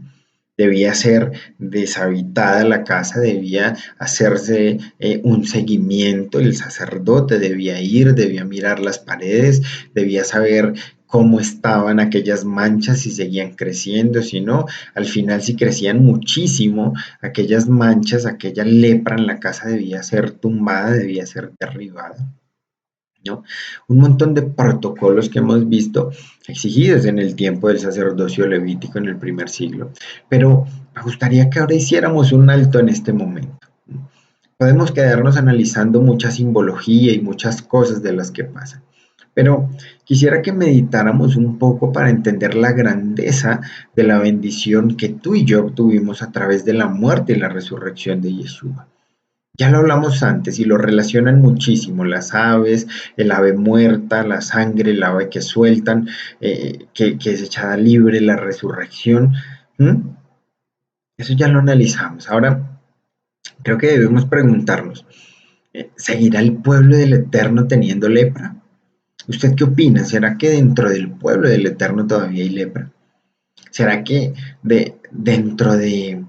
Debía ser deshabitada la casa, debía hacerse un seguimiento, el sacerdote debía ir, debía mirar las paredes, debía saber cómo estaban aquellas manchas, si seguían creciendo, si no, al final si crecían muchísimo, aquellas manchas, aquella lepra en la casa debía ser tumbada, debía ser derribada. ¿no? Un montón de protocolos que hemos visto exigidos en el tiempo del sacerdocio levítico en el primer siglo. Pero me gustaría que ahora hiciéramos un alto en este momento. Podemos quedarnos analizando mucha simbología y muchas cosas de las que pasan. Pero quisiera que meditáramos un poco para entender la grandeza de la bendición que tú y yo obtuvimos a través de la muerte y la resurrección de Yeshua. Ya lo hablamos antes y lo relacionan muchísimo, las aves, el ave muerta, la sangre, el ave que sueltan, que es echada libre, la resurrección. ¿Mm? Eso ya lo analizamos. Ahora creo que debemos preguntarnos, ¿seguirá el pueblo del Eterno teniendo lepra? ¿Usted qué opina? ¿Será que dentro del pueblo del Eterno todavía hay lepra? ¿Será que dentro de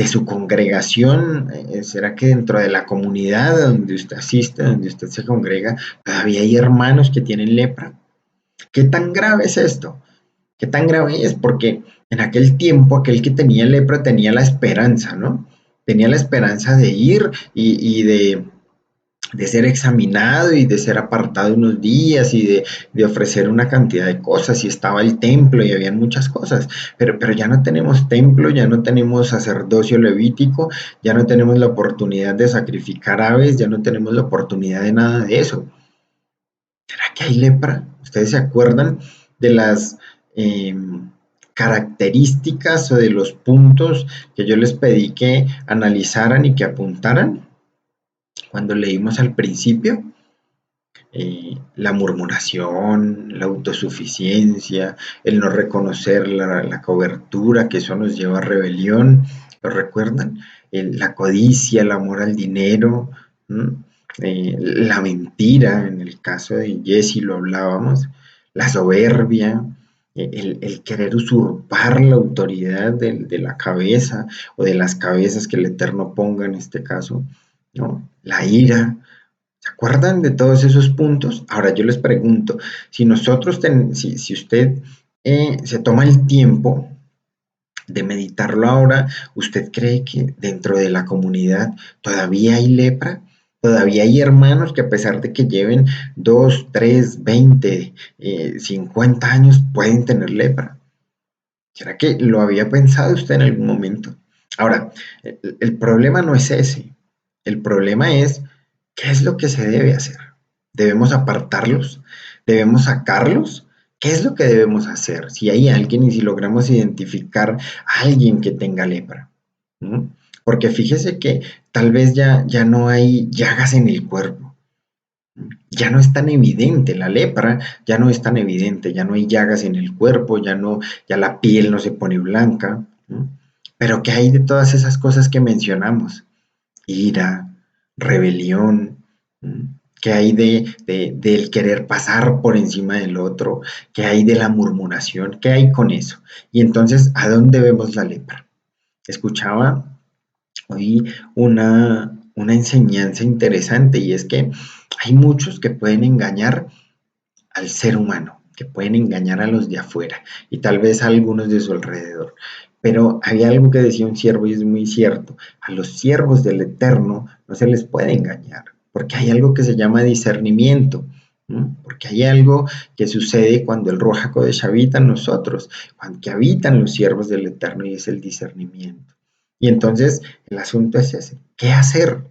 su congregación, será que dentro de la comunidad donde usted asiste, donde usted se congrega, todavía hay hermanos que tienen lepra? ¿Qué tan grave es esto? ¿Qué tan grave es? Porque en aquel tiempo aquel que tenía lepra tenía la esperanza, ¿no? Tenía la esperanza de ir y de ser examinado y de ser apartado unos días y de ofrecer una cantidad de cosas y estaba el templo y habían muchas cosas, pero ya no tenemos templo, ya no tenemos sacerdocio levítico, ya no tenemos la oportunidad de sacrificar aves, ya no tenemos la oportunidad de nada de eso. ¿Será que hay lepra? ¿Ustedes se acuerdan de las eh, características o de los puntos que yo les pedí que analizaran y que apuntaran cuando leímos al principio? La murmuración, la autosuficiencia, el no reconocer la cobertura, que eso nos lleva a rebelión, ¿lo recuerdan? La codicia, el amor al dinero, la mentira, en el caso de Jesse lo hablábamos, la soberbia, el querer usurpar la autoridad de la cabeza o de las cabezas que el Eterno ponga en este caso, ¿no? La ira, ¿se acuerdan de todos esos puntos? Ahora yo les pregunto, si si usted se toma el tiempo de meditarlo ahora, ¿usted cree que dentro de la comunidad todavía hay lepra? ¿Todavía hay hermanos que a pesar de que lleven 2, 3, 20, 50 años pueden tener lepra? ¿Será que lo había pensado usted en algún momento? Ahora, el problema no es ese. El problema es, ¿qué es lo que se debe hacer? ¿Debemos apartarlos? ¿Debemos sacarlos? ¿Qué es lo que debemos hacer si hay alguien y si logramos identificar a alguien que tenga lepra? ¿No? Porque fíjese que tal vez ya no hay llagas en el cuerpo, ya no es tan evidente la lepra, ya no es tan evidente, ya no hay llagas en el cuerpo, ya la piel no se pone blanca, ¿no? Pero ¿qué hay de todas esas cosas que mencionamos? Ira, rebelión, ¿no? ¿Qué hay del querer pasar por encima del otro? ¿Qué hay de la murmuración? ¿Qué hay con eso? Y entonces, ¿a dónde vemos la lepra? Escuchaba hoy una enseñanza interesante y es que hay muchos que pueden engañar al ser humano, que pueden engañar a los de afuera y tal vez a algunos de su alrededor. Pero había algo que decía un siervo y es muy cierto, a los siervos del Eterno no se les puede engañar, porque hay algo que se llama discernimiento, ¿no? Porque hay algo que sucede cuando el Ruach HaKodesh habita en nosotros, cuando que habitan los siervos del Eterno y es el discernimiento. Y entonces el asunto es ese, ¿qué hacer?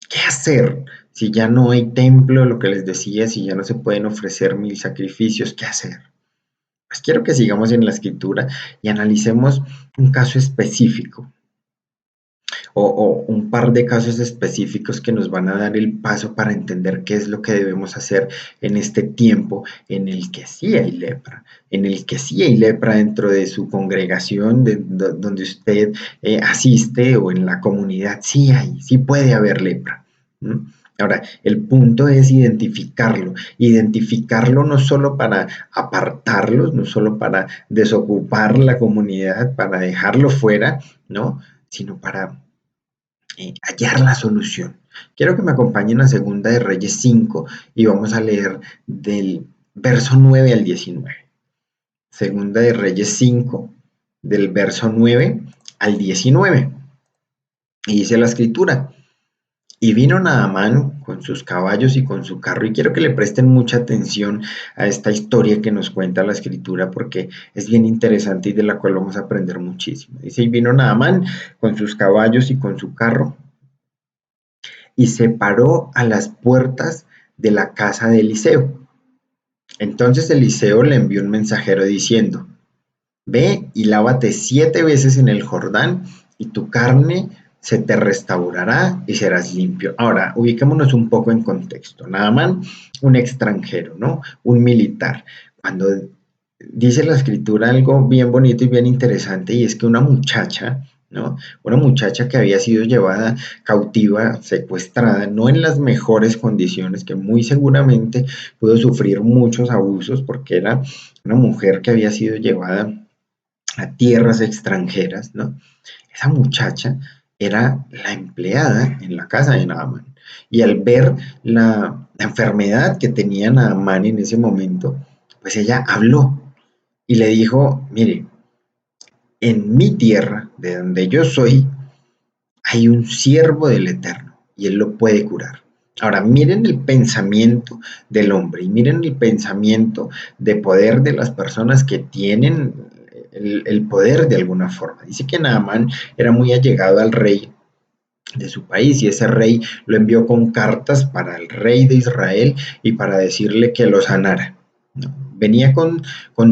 ¿Qué hacer si ya no hay templo, lo que les decía, si ya no se pueden ofrecer 1000 sacrificios? ¿Qué hacer? Pues quiero que sigamos en la escritura y analicemos un caso específico o un par de casos específicos que nos van a dar el paso para entender qué es lo que debemos hacer en este tiempo en el que sí hay lepra, en el que sí hay lepra dentro de su congregación, donde usted asiste o en la comunidad, sí hay, sí puede haber lepra. ¿No? Ahora, el punto es identificarlo no solo para apartarlos, no solo para desocupar la comunidad, para dejarlo fuera, ¿no? Sino para hallar la solución. Quiero que me acompañen a Segunda de Reyes 5 y vamos a leer del verso 9 al 19. Segunda de Reyes 5, del verso 9 al 19. Y dice la escritura, y vino Naamán con sus caballos y con su carro. Y quiero que le presten mucha atención a esta historia que nos cuenta la escritura porque es bien interesante y de la cual vamos a aprender muchísimo. Dice, y vino Naamán con sus caballos y con su carro y se paró a las puertas de la casa de Eliseo. Entonces Eliseo le envió un mensajero diciendo, ve y lávate 7 veces en el Jordán y tu carne se te restaurará y serás limpio. Ahora, ubiquémonos un poco en contexto. Naamán, un extranjero, ¿no? Un militar. Cuando dice la escritura algo bien bonito y bien interesante, y es que una muchacha, ¿no? Una muchacha que había sido llevada cautiva, secuestrada, no en las mejores condiciones, que muy seguramente pudo sufrir muchos abusos porque era una mujer que había sido llevada a tierras extranjeras, ¿no? Esa muchacha era la empleada en la casa de Naamán. Y al ver la enfermedad que tenía Naamán en ese momento, pues ella habló y le dijo, mire, en mi tierra, de donde yo soy, hay un siervo del Eterno y él lo puede curar. Ahora, miren el pensamiento del hombre y miren el pensamiento de poder de las personas que tienen el poder de alguna forma. Dice que Naamán era muy allegado al rey de su país y ese rey lo envió con cartas para el rey de Israel y para decirle que lo sanara, ¿no? Venía con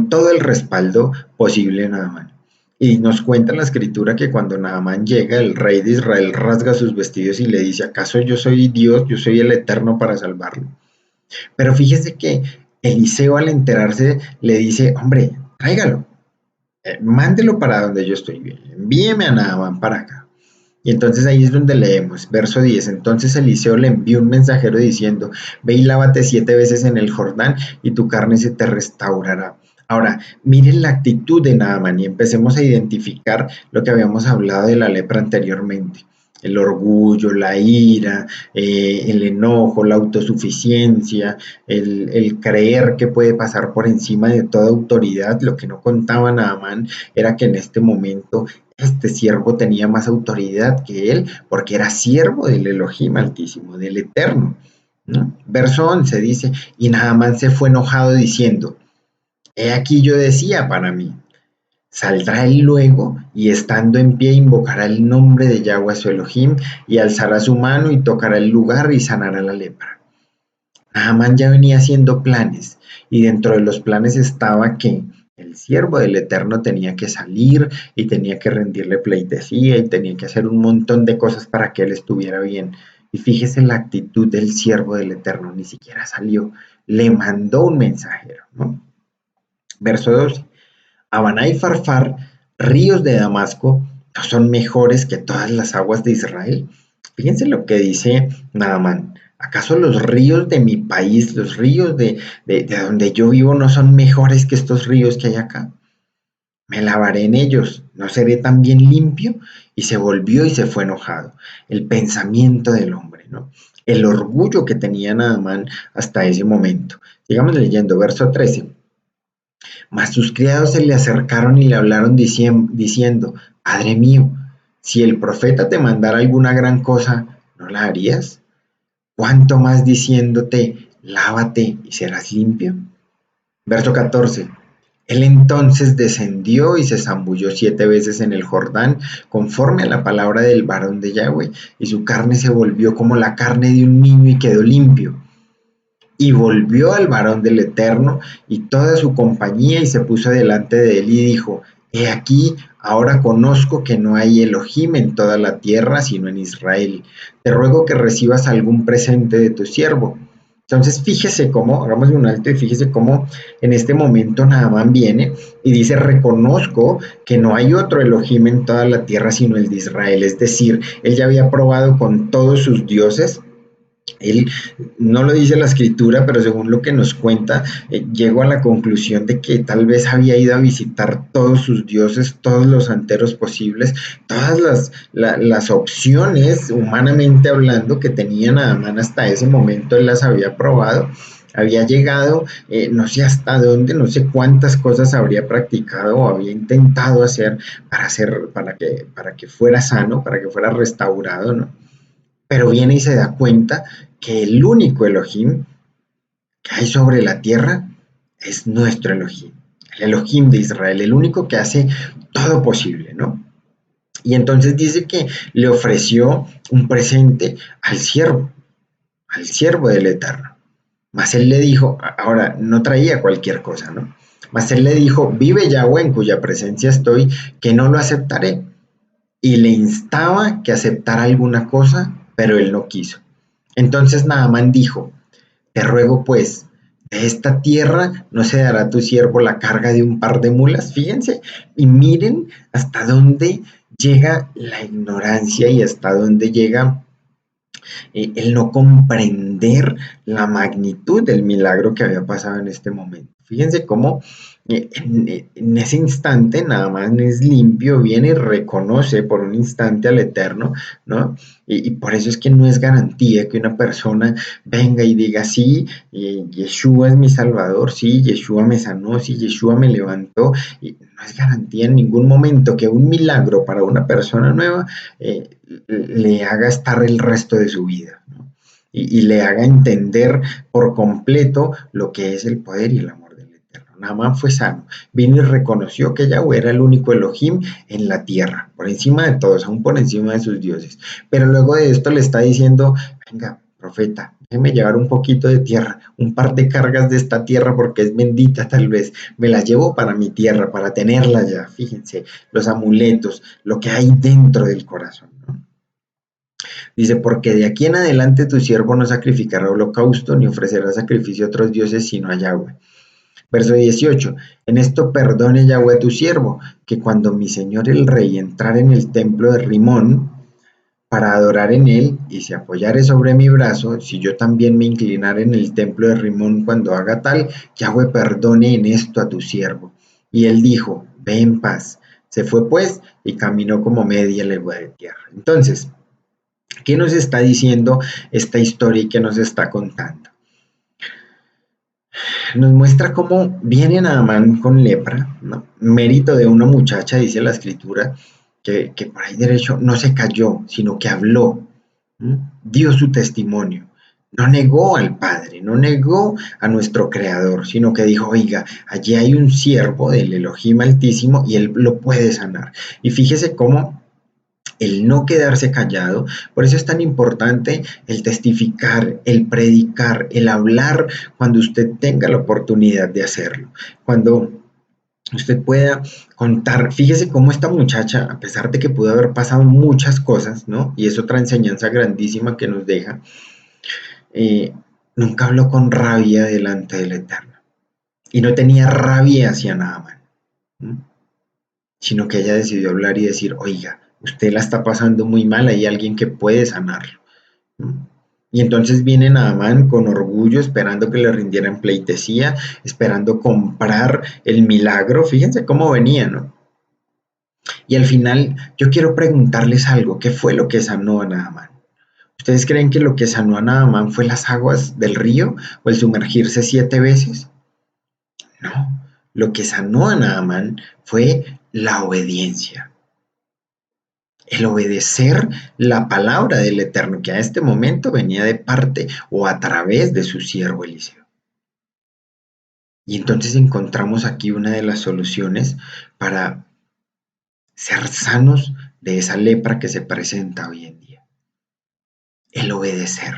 todo el respaldo posible Naamán. Y nos cuenta la escritura que cuando Naamán llega, el rey de Israel rasga sus vestidos y le dice, ¿acaso yo soy Dios, yo soy el Eterno para salvarlo? Pero fíjese que Eliseo al enterarse le dice, hombre, tráigalo, mándelo para donde yo estoy bien, envíeme a Naamán para acá. Y entonces ahí es donde leemos, verso 10. Entonces Eliseo le envió un mensajero diciendo, ve y lávate 7 veces en el Jordán y tu carne se te restaurará. Ahora, miren la actitud de Naamán y empecemos a identificar lo que habíamos hablado de la lepra anteriormente. El orgullo, la ira, el enojo, la autosuficiencia, el creer que puede pasar por encima de toda autoridad. Lo que no contaba Naamán era que en este momento este siervo tenía más autoridad que él porque era siervo del Elohim Altísimo, del Eterno, ¿no? Verso 11 dice, y Naamán se fue enojado diciendo, he aquí yo decía para mí, saldrá él luego y estando en pie invocará el nombre de Yahweh su Elohim y alzará su mano y tocará el lugar y sanará la lepra. Naamán ya venía haciendo planes y dentro de los planes estaba que el siervo del Eterno tenía que salir y tenía que rendirle pleitesía y tenía que hacer un montón de cosas para que él estuviera bien. Y fíjese la actitud del siervo del Eterno, ni siquiera salió, le mandó un mensajero, ¿no? Verso 12. Habaná y Farfar, ríos de Damasco, ¿no son mejores que todas las aguas de Israel? Fíjense lo que dice Naamán. ¿Acaso los ríos de mi país, los ríos de donde yo vivo, no son mejores que estos ríos que hay acá? Me lavaré en ellos, ¿no seré también limpio? Y se volvió y se fue enojado. El pensamiento del hombre, ¿no? El orgullo que tenía Naamán hasta ese momento. Sigamos leyendo, verso 13. Mas sus criados se le acercaron y le hablaron diciendo, Padre mío, si el profeta te mandara alguna gran cosa, ¿no la harías? ¿Cuánto más diciéndote, lávate y serás limpio? Verso 14. Él entonces descendió y se zambulló 7 veces en el Jordán, conforme a la palabra del varón de Yahweh, y su carne se volvió como la carne de un niño y quedó limpio. Y volvió al varón del Eterno y toda su compañía y se puso delante de él y dijo, he aquí, ahora conozco que no hay Elohim en toda la tierra sino en Israel. Te ruego que recibas algún presente de tu siervo. Entonces fíjese cómo, hagamos un alto y fíjese cómo en este momento Naamán viene y dice, reconozco que no hay otro Elohim en toda la tierra sino el de Israel. Es decir, él ya había probado con todos sus dioses. Él no lo dice la escritura, pero según lo que nos cuenta, llego a la conclusión de que tal vez había ido a visitar todos sus dioses, todos los santeros posibles, todas las opciones, humanamente hablando, que tenía Naamán hasta ese momento, él las había probado. Había llegado, no sé hasta dónde, no sé cuántas cosas habría practicado o había intentado hacer para que fuera sano, para que fuera restaurado, ¿no? Pero viene y se da cuenta que el único Elohim que hay sobre la tierra es nuestro Elohim, el Elohim de Israel, el único que hace todo posible, ¿no? Y entonces dice que le ofreció un presente al siervo del Eterno. Mas él le dijo, ahora no traía cualquier cosa, ¿no? Mas él le dijo, vive Yahweh en cuya presencia estoy, que no lo aceptaré. Y le instaba que aceptara alguna cosa, pero él no quiso. Entonces Naamán dijo, te ruego pues, de esta tierra no se dará a tu siervo la carga de un par de mulas. Fíjense y miren hasta dónde llega la ignorancia y hasta dónde llega el no comprender la magnitud del milagro que había pasado en este momento. Fíjense cómo en ese instante nada más es limpio, viene y reconoce por un instante al Eterno, ¿no? Y por eso es que no es garantía que una persona venga y diga, sí, Yeshua es mi Salvador, sí, Yeshua me sanó, sí, Yeshua me levantó, y no es garantía en ningún momento que un milagro para una persona nueva le haga estar el resto de su vida, ¿no? Y le haga entender por completo lo que es el poder y el amor del Eterno. Naamán fue sano, vino y reconoció que Yahweh era el único Elohim en la tierra, por encima de todos, aún por encima de sus dioses. Pero luego de esto le está diciendo, venga, profeta, déjeme llevar un poquito de tierra, un par de cargas de esta tierra porque es bendita tal vez, me la llevo para mi tierra, para tenerla ya, fíjense, los amuletos, lo que hay dentro del corazón, ¿no? Dice, porque de aquí en adelante tu siervo no sacrificará holocausto ni ofrecerá sacrificio a otros dioses sino a Yahweh. Verso 18. En esto perdone Yahweh tu siervo, que cuando mi señor el rey entrare en el templo de Rimón para adorar en él y se apoyare sobre mi brazo, si yo también me inclinare en el templo de Rimón cuando haga tal, Yahweh perdone en esto a tu siervo. Y él dijo, ve en paz. Se fue pues y caminó como media legua de tierra. Entonces, ¿qué nos está diciendo esta historia y qué nos está contando? Nos muestra cómo viene Naamán con lepra, ¿no? Mérito de una muchacha, dice la escritura, que por ahí derecho no se cayó, sino que habló, ¿no? Dio su testimonio. No negó al Padre, no negó a nuestro Creador, sino que dijo, oiga, allí hay un siervo del Elohim Altísimo y él lo puede sanar. Y fíjese cómo el no quedarse callado. Por eso es tan importante el testificar, el predicar, el hablar cuando usted tenga la oportunidad de hacerlo. Cuando usted pueda contar, fíjese cómo esta muchacha, a pesar de que pudo haber pasado muchas cosas, ¿no? Y es otra enseñanza grandísima que nos deja, eh, nunca habló con rabia delante del Eterno. Y no tenía rabia hacia Naaman, ¿no? Sino que ella decidió hablar y decir, oiga, usted la está pasando muy mal, hay alguien que puede sanarlo, ¿no? Y entonces viene Naamán con orgullo, esperando que le rindieran pleitesía, esperando comprar el milagro. Fíjense cómo venía, ¿no? Y al final, yo quiero preguntarles algo, ¿qué fue lo que sanó a Naamán? ¿Ustedes creen que lo que sanó a Naamán fue las aguas del río o el sumergirse 7 veces? No, lo que sanó a Naamán fue la obediencia. El obedecer la palabra del Eterno, que a este momento venía de parte o a través de su siervo Eliseo. Y entonces encontramos aquí una de las soluciones para ser sanos de esa lepra que se presenta hoy en día. El obedecer.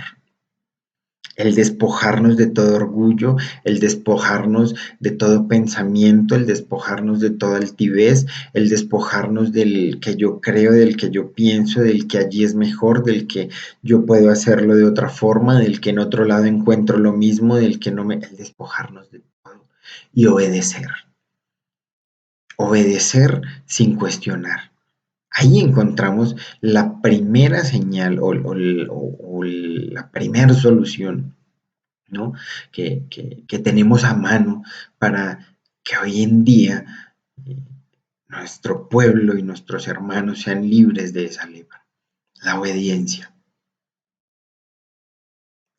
El despojarnos de todo orgullo, el despojarnos de todo pensamiento, el despojarnos de toda altivez, el despojarnos del que yo creo, del que yo pienso, del que allí es mejor, del que yo puedo hacerlo de otra forma, del que en otro lado encuentro lo mismo, del que no me... El despojarnos de todo y obedecer. Obedecer sin cuestionar. Ahí encontramos la primera señal o la primera solución, ¿no? Que tenemos a mano para que hoy en día eh, nuestro pueblo y nuestros hermanos sean libres de esa lepra. La obediencia.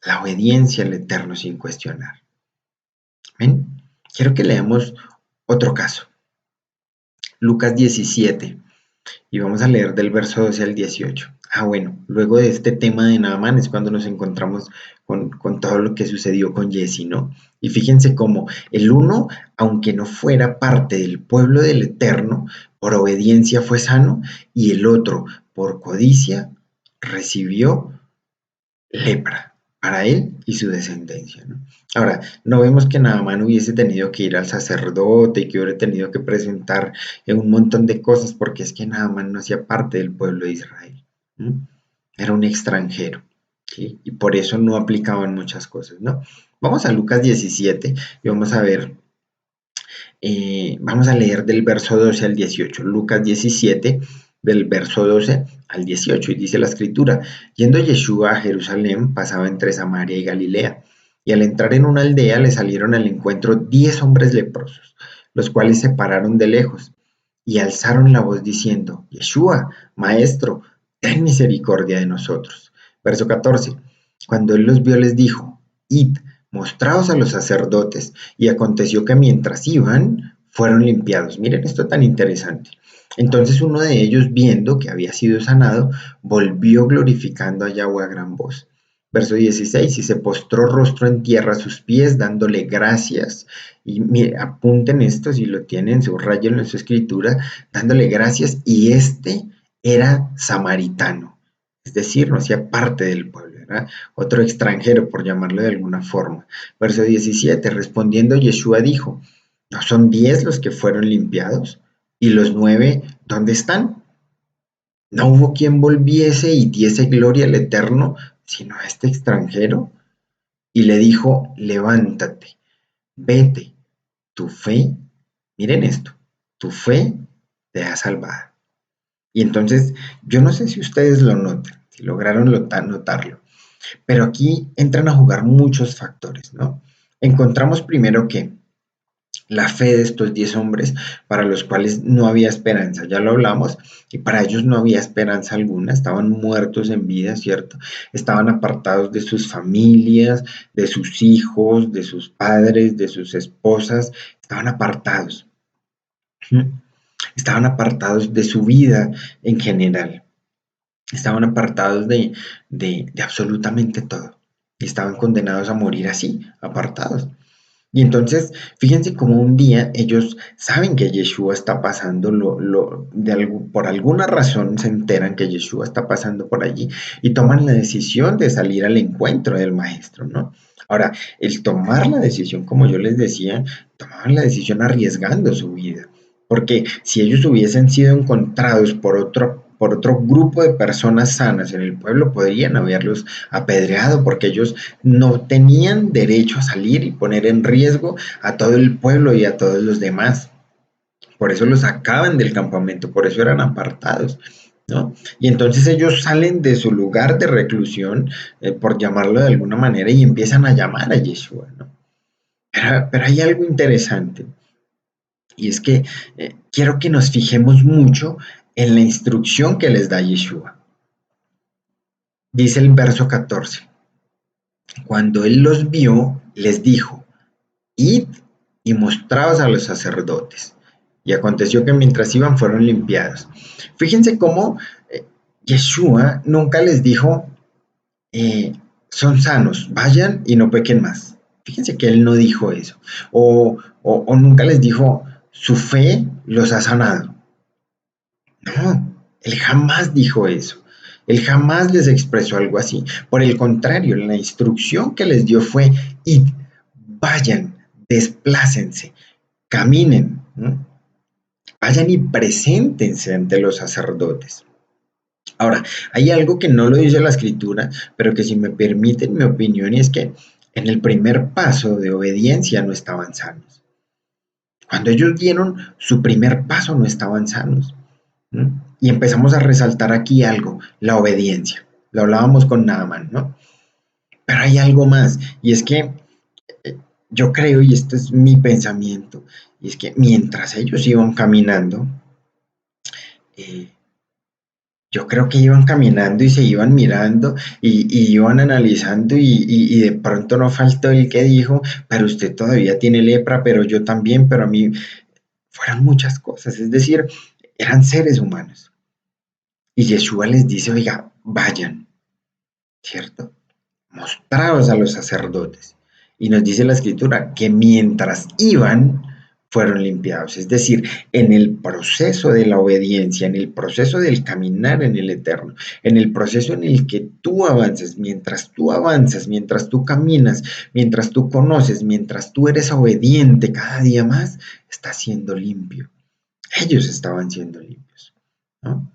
La obediencia al Eterno sin cuestionar. ¿Ven? Quiero que leamos otro caso. Lucas 17. Y vamos a leer del verso 12 al 18. Ah, bueno, luego de este tema de Naamán es cuando nos encontramos con todo lo que sucedió con Jesse, ¿no? Y fíjense cómo el uno, aunque no fuera parte del pueblo del Eterno, por obediencia fue sano, y el otro, por codicia, recibió lepra para él y su descendencia, ¿no? Ahora, no vemos que Naamán hubiese tenido que ir al sacerdote y que hubiera tenido que presentar un montón de cosas, porque es que Naamán no hacía parte del pueblo de Israel. ¿No? Era un extranjero, ¿sí? Y por eso no aplicaban muchas cosas, ¿no? Vamos a Lucas 17 y vamos a ver, vamos a leer del verso 12 al 18. Lucas 17, del verso 12 al 18, y dice la escritura: yendo Yeshua a Jerusalén, pasaba entre Samaria y Galilea, y al entrar en una aldea le salieron al encuentro 10 hombres leprosos, los cuales se pararon de lejos y alzaron la voz diciendo: Yeshua, Maestro, ten misericordia de nosotros. Verso 14. Cuando él los vio, les dijo: Id, mostraos a los sacerdotes. Y aconteció que mientras iban, fueron limpiados. Miren esto tan interesante. Entonces uno de ellos, viendo que había sido sanado, volvió glorificando a Yahweh a gran voz. Verso 16, y se postró rostro en tierra a sus pies, dándole gracias. Y mire, apunten esto, si lo tienen, subrayenlo en su escritura, dándole gracias. Y este era samaritano, es decir, no hacía parte del pueblo, era otro extranjero, por llamarlo de alguna forma. Verso 17, respondiendo Yeshua dijo: ¿no son 10 los que fueron limpiados? ¿Y los 9 dónde están? No hubo quien volviese y diese gloria al Eterno, sino a este extranjero. Y le dijo: levántate, vete, tu fe, miren esto, tu fe te ha salvado. Y entonces, yo no sé si ustedes lo notan, si lograron notarlo, pero aquí entran a jugar muchos factores, ¿no? Encontramos primero que la fe de estos 10 hombres, para los cuales no había esperanza, ya lo hablamos, y para ellos no había esperanza alguna, estaban muertos en vida, ¿cierto? Estaban apartados de sus familias, de sus hijos, de sus padres, de sus esposas, estaban apartados, ¿sí? Estaban apartados de su vida en general, estaban apartados de absolutamente todo, y estaban condenados a morir así, apartados. Y entonces, fíjense cómo un día ellos saben que Yeshua está pasando, por alguna razón se enteran que Yeshua está pasando por allí y toman la decisión de salir al encuentro del maestro, ¿no? Ahora, el tomar la decisión, como yo les decía, tomaban la decisión arriesgando su vida, porque si ellos hubiesen sido encontrados por otro grupo de personas sanas en el pueblo, podrían haberlos apedreado, porque ellos no tenían derecho a salir y poner en riesgo a todo el pueblo y a todos los demás. Por eso los sacaban del campamento, por eso eran apartados, ¿no? Y entonces ellos salen de su lugar de reclusión, por llamarlo de alguna manera, y empiezan a llamar a Yeshua, ¿no? Pero hay algo interesante, y es que quiero que nos fijemos mucho en la instrucción que les da Yeshua. Dice el verso 14: cuando él los vio, les dijo: id y mostraos a los sacerdotes. Y aconteció que mientras iban fueron limpiados. Fíjense cómo Yeshua nunca les dijo: eh, son sanos, vayan y no pequen más. Fíjense que él no dijo eso. O nunca les dijo: su fe los ha sanado. No, él jamás dijo eso. Él jamás les expresó algo así. Por el contrario, la instrucción que les dio fue: id, vayan, desplácense, caminen, ¿no? Vayan y preséntense ante los sacerdotes. Ahora, hay algo que no lo dice la escritura, pero que, si me permiten mi opinión, y es que en el primer paso de obediencia no estaban sanos. Cuando ellos dieron su primer paso no estaban sanos. ¿No? Y empezamos a resaltar aquí algo: la obediencia. Lo hablábamos con Naaman, ¿no? Pero hay algo más, y es que yo creo, y este es mi pensamiento, y es que mientras ellos iban caminando, eh, yo creo que iban caminando y se iban mirando y iban analizando, y de pronto no faltó el que dijo: pero usted todavía tiene lepra, pero yo también, pero a mí, fueron muchas cosas, es decir, eran seres humanos. Y Yeshua les dice: oiga, vayan, ¿cierto? Mostrados a los sacerdotes. Y nos dice la escritura que mientras iban, fueron limpiados. Es decir, en el proceso de la obediencia, en el proceso del caminar en el eterno, en el proceso en el que tú avanzas, mientras tú caminas, mientras tú conoces, mientras tú eres obediente cada día más, estás siendo limpio. Ellos estaban siendo limpios, ¿no?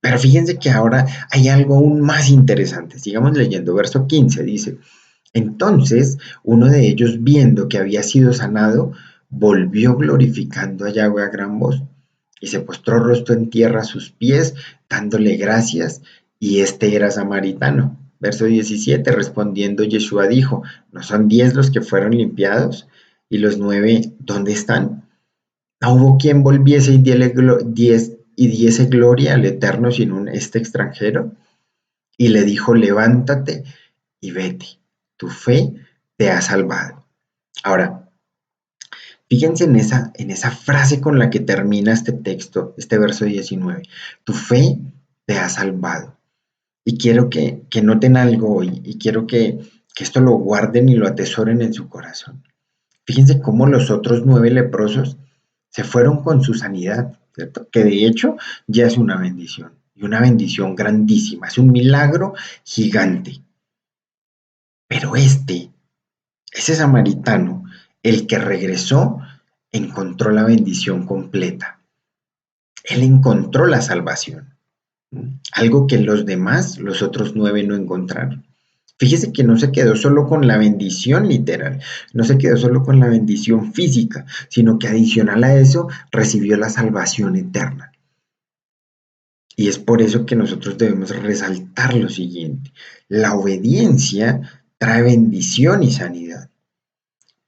Pero fíjense que ahora hay algo aún más interesante. Sigamos leyendo, verso 15 dice, entonces uno de ellos, viendo que había sido sanado, volvió glorificando a Yahweh a gran voz y se postró rostro en tierra a sus pies, dándole gracias, y este era samaritano. Verso 17, respondiendo Yeshua dijo, ¿no son 10 los que fueron limpiados? ¿Y los 9 dónde están? No hubo quien volviese y diese gloria al Eterno sino este extranjero. Y le dijo, levántate y vete, tu fe te ha salvado. Ahora, fíjense en esa frase con la que termina este texto, este verso 19. Tu fe te ha salvado. Y quiero que noten algo hoy, y quiero que esto lo guarden y lo atesoren en su corazón. Fíjense cómo los otros 9 leprosos se fueron con su sanidad, ¿cierto? Que de hecho ya es una bendición, y una bendición grandísima, es un milagro gigante. Pero ese samaritano, el que regresó, encontró la bendición completa. Él encontró la salvación, ¿no? Algo que los otros 9 no encontraron. Fíjese que no se quedó solo con la bendición literal, no se quedó solo con la bendición física, sino que adicional a eso recibió la salvación eterna. Y es por eso que nosotros debemos resaltar lo siguiente: la obediencia trae bendición y sanidad,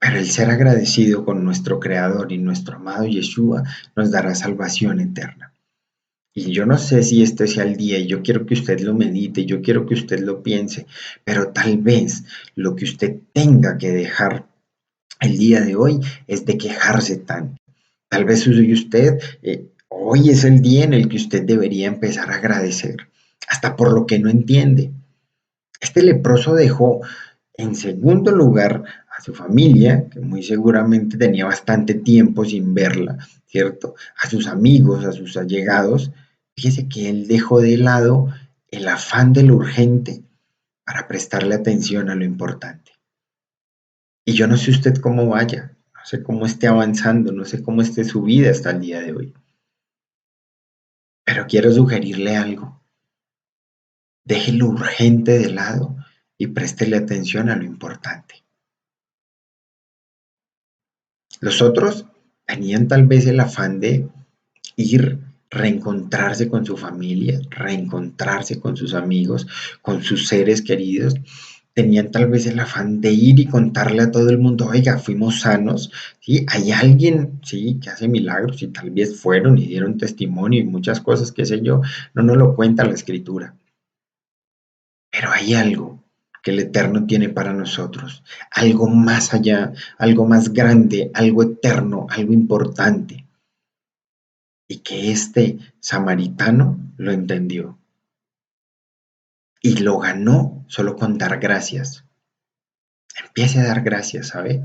pero el ser agradecido con nuestro Creador y nuestro amado Yeshua nos dará salvación eterna. Y yo no sé si este sea el día, y yo quiero que usted lo medite, yo quiero que usted lo piense, pero tal vez lo que usted tenga que dejar el día de hoy es de quejarse tanto. Tal vez usted, hoy es el día en el que usted debería empezar a agradecer, hasta por lo que no entiende. Este leproso dejó en segundo lugar a su familia, que muy seguramente tenía bastante tiempo sin verla, ¿cierto? A sus amigos, a sus allegados. Fíjese que él dejó de lado el afán de lo urgente para prestarle atención a lo importante. Y yo no sé usted cómo vaya, no sé cómo esté avanzando, no sé cómo esté su vida hasta el día de hoy, pero quiero sugerirle algo. Deje lo urgente de lado y préstele atención a lo importante. Los otros tenían tal vez el afán de ir, reencontrarse con su familia, reencontrarse con sus amigos, con sus seres queridos. Tenían tal vez el afán de ir y contarle a todo el mundo, oiga, fuimos sanos, ¿sí? Hay alguien, sí, que hace milagros y tal vez fueron y dieron testimonio y muchas cosas, qué sé yo, no nos lo cuenta la escritura. Pero hay algo que el Eterno tiene para nosotros, algo más allá, algo más grande, algo eterno, algo importante, y que este samaritano lo entendió y lo ganó solo con dar gracias. Empiece a dar gracias, ¿sabe?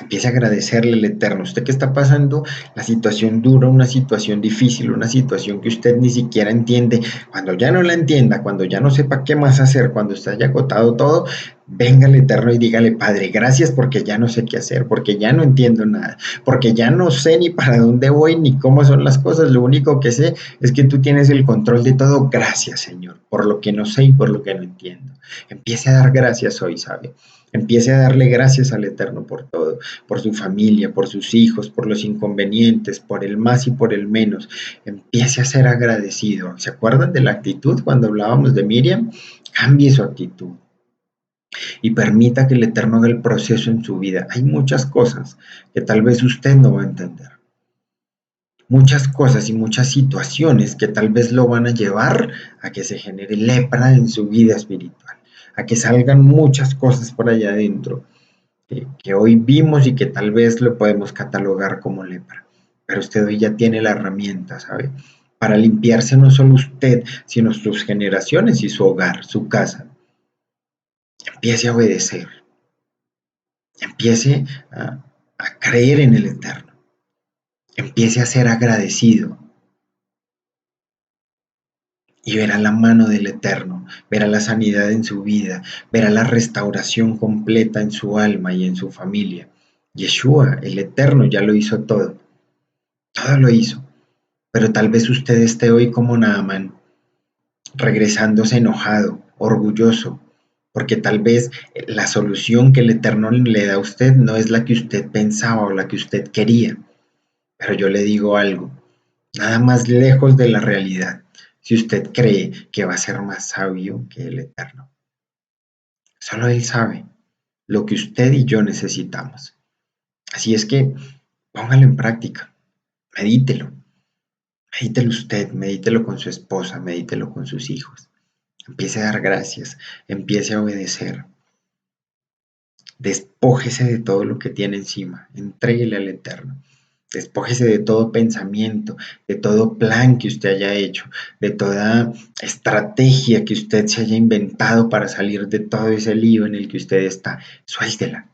Empiece a agradecerle al Eterno. Usted que está pasando la situación dura, una situación difícil, una situación que usted ni siquiera entiende, cuando ya no la entienda, cuando ya no sepa qué más hacer, cuando usted haya agotado todo, venga al Eterno y dígale, Padre, gracias porque ya no sé qué hacer, porque ya no entiendo nada, porque ya no sé ni para dónde voy, ni cómo son las cosas. Lo único que sé es que tú tienes el control de todo. Gracias, Señor, por lo que no sé y por lo que no entiendo. Empiece a dar gracias hoy, ¿sabe? Empiece a darle gracias al Eterno por todo, por su familia, por sus hijos, por los inconvenientes, por el más y por el menos. Empiece a ser agradecido. ¿Se acuerdan de la actitud cuando hablábamos de Miriam? Cambie su actitud y permita que el Eterno haga el proceso en su vida. Hay muchas cosas que tal vez usted no va a entender. Muchas cosas y muchas situaciones que tal vez lo van a llevar a que se genere lepra en su vida espiritual, a que salgan muchas cosas por allá adentro que hoy vimos y que tal vez lo podemos catalogar como lepra. Pero usted hoy ya tiene la herramienta, ¿sabe? para limpiarse no solo usted, sino sus generaciones y su hogar, su casa. Empiece a obedecer, empiece a creer en el Eterno, empiece a ser agradecido y verá la mano del Eterno, verá la sanidad en su vida, verá la restauración completa en su alma y en su familia. Yeshua, el Eterno, ya lo hizo todo, todo lo hizo, pero tal vez usted esté hoy como Naamán, regresándose enojado, orgulloso, porque tal vez la solución que el Eterno le da a usted no es la que usted pensaba o la que usted quería. Pero yo le digo algo, nada más lejos de la realidad, si usted cree que va a ser más sabio que el Eterno. Solo Él sabe lo que usted y yo necesitamos. Así es que póngalo en práctica, medítelo, medítelo usted, medítelo con su esposa, medítelo con sus hijos. Empiece a dar gracias, empiece a obedecer. Despójese de todo lo que tiene encima, entréguele al Eterno. Despójese de todo pensamiento, de todo plan que usted haya hecho, de toda estrategia que usted se haya inventado para salir de todo ese lío en el que usted está. Suéltela,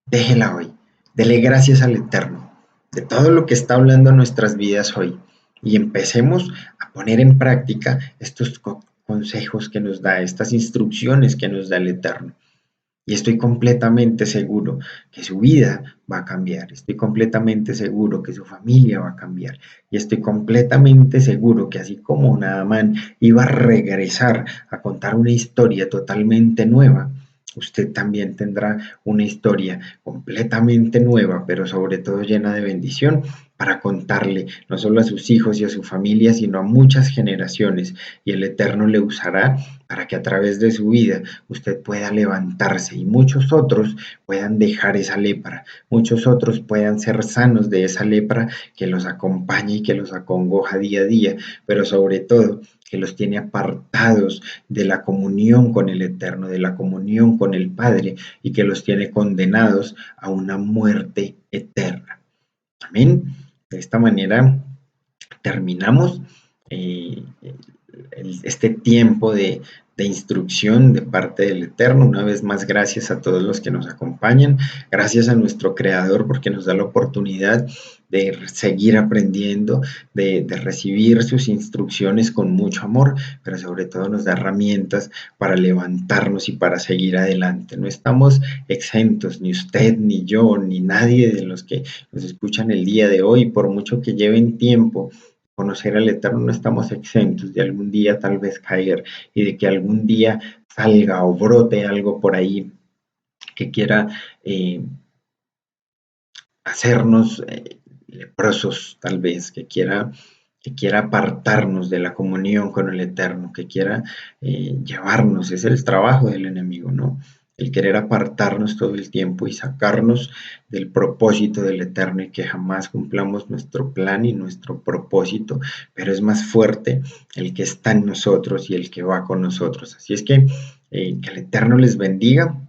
déjela hoy. Dele gracias al Eterno de todo lo que está hablando en nuestras vidas hoy. Y empecemos a poner en práctica estos consejos que nos da, estas instrucciones que nos da el Eterno. Y estoy completamente seguro que su vida va a cambiar. Estoy completamente seguro que su familia va a cambiar. Y estoy completamente seguro que así como Naamán iba a regresar a contar una historia totalmente nueva, usted también tendrá una historia completamente nueva, pero sobre todo llena de bendición para contarle no solo a sus hijos y a su familia, sino a muchas generaciones. Y el Eterno le usará para que a través de su vida usted pueda levantarse y muchos otros puedan dejar esa lepra, muchos otros puedan ser sanos de esa lepra que los acompaña y que los acongoja día a día, pero sobre todo que los tiene apartados de la comunión con el Eterno, de la comunión con el Padre y que los tiene condenados a una muerte eterna. Amén. De esta manera terminamos este tiempo de instrucción de parte del Eterno. Una vez más, gracias a todos los que nos acompañan. Gracias a nuestro Creador porque nos da la oportunidad de seguir aprendiendo, de recibir sus instrucciones con mucho amor, pero sobre todo nos da herramientas para levantarnos y para seguir adelante. No estamos exentos, ni usted, ni yo, ni nadie de los que nos escuchan el día de hoy, por mucho que lleven tiempo conocer al Eterno, no estamos exentos de algún día tal vez caer y de que algún día salga o brote algo por ahí que quiera hacernos leprosos tal vez, que quiera apartarnos de la comunión con el Eterno, que quiera llevarnos, es el trabajo del enemigo, ¿no? El querer apartarnos todo el tiempo y sacarnos del propósito del Eterno y que jamás cumplamos nuestro plan y nuestro propósito, pero es más fuerte el que está en nosotros y el que va con nosotros. Así es que el Eterno les bendiga,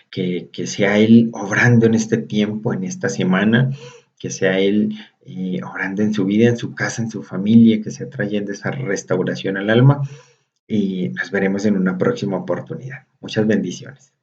que sea Él obrando en este tiempo, en esta semana, que sea Él obrando en su vida, en su casa, en su familia, que sea trayendo esa restauración al alma y nos veremos en una próxima oportunidad. Muchas bendiciones.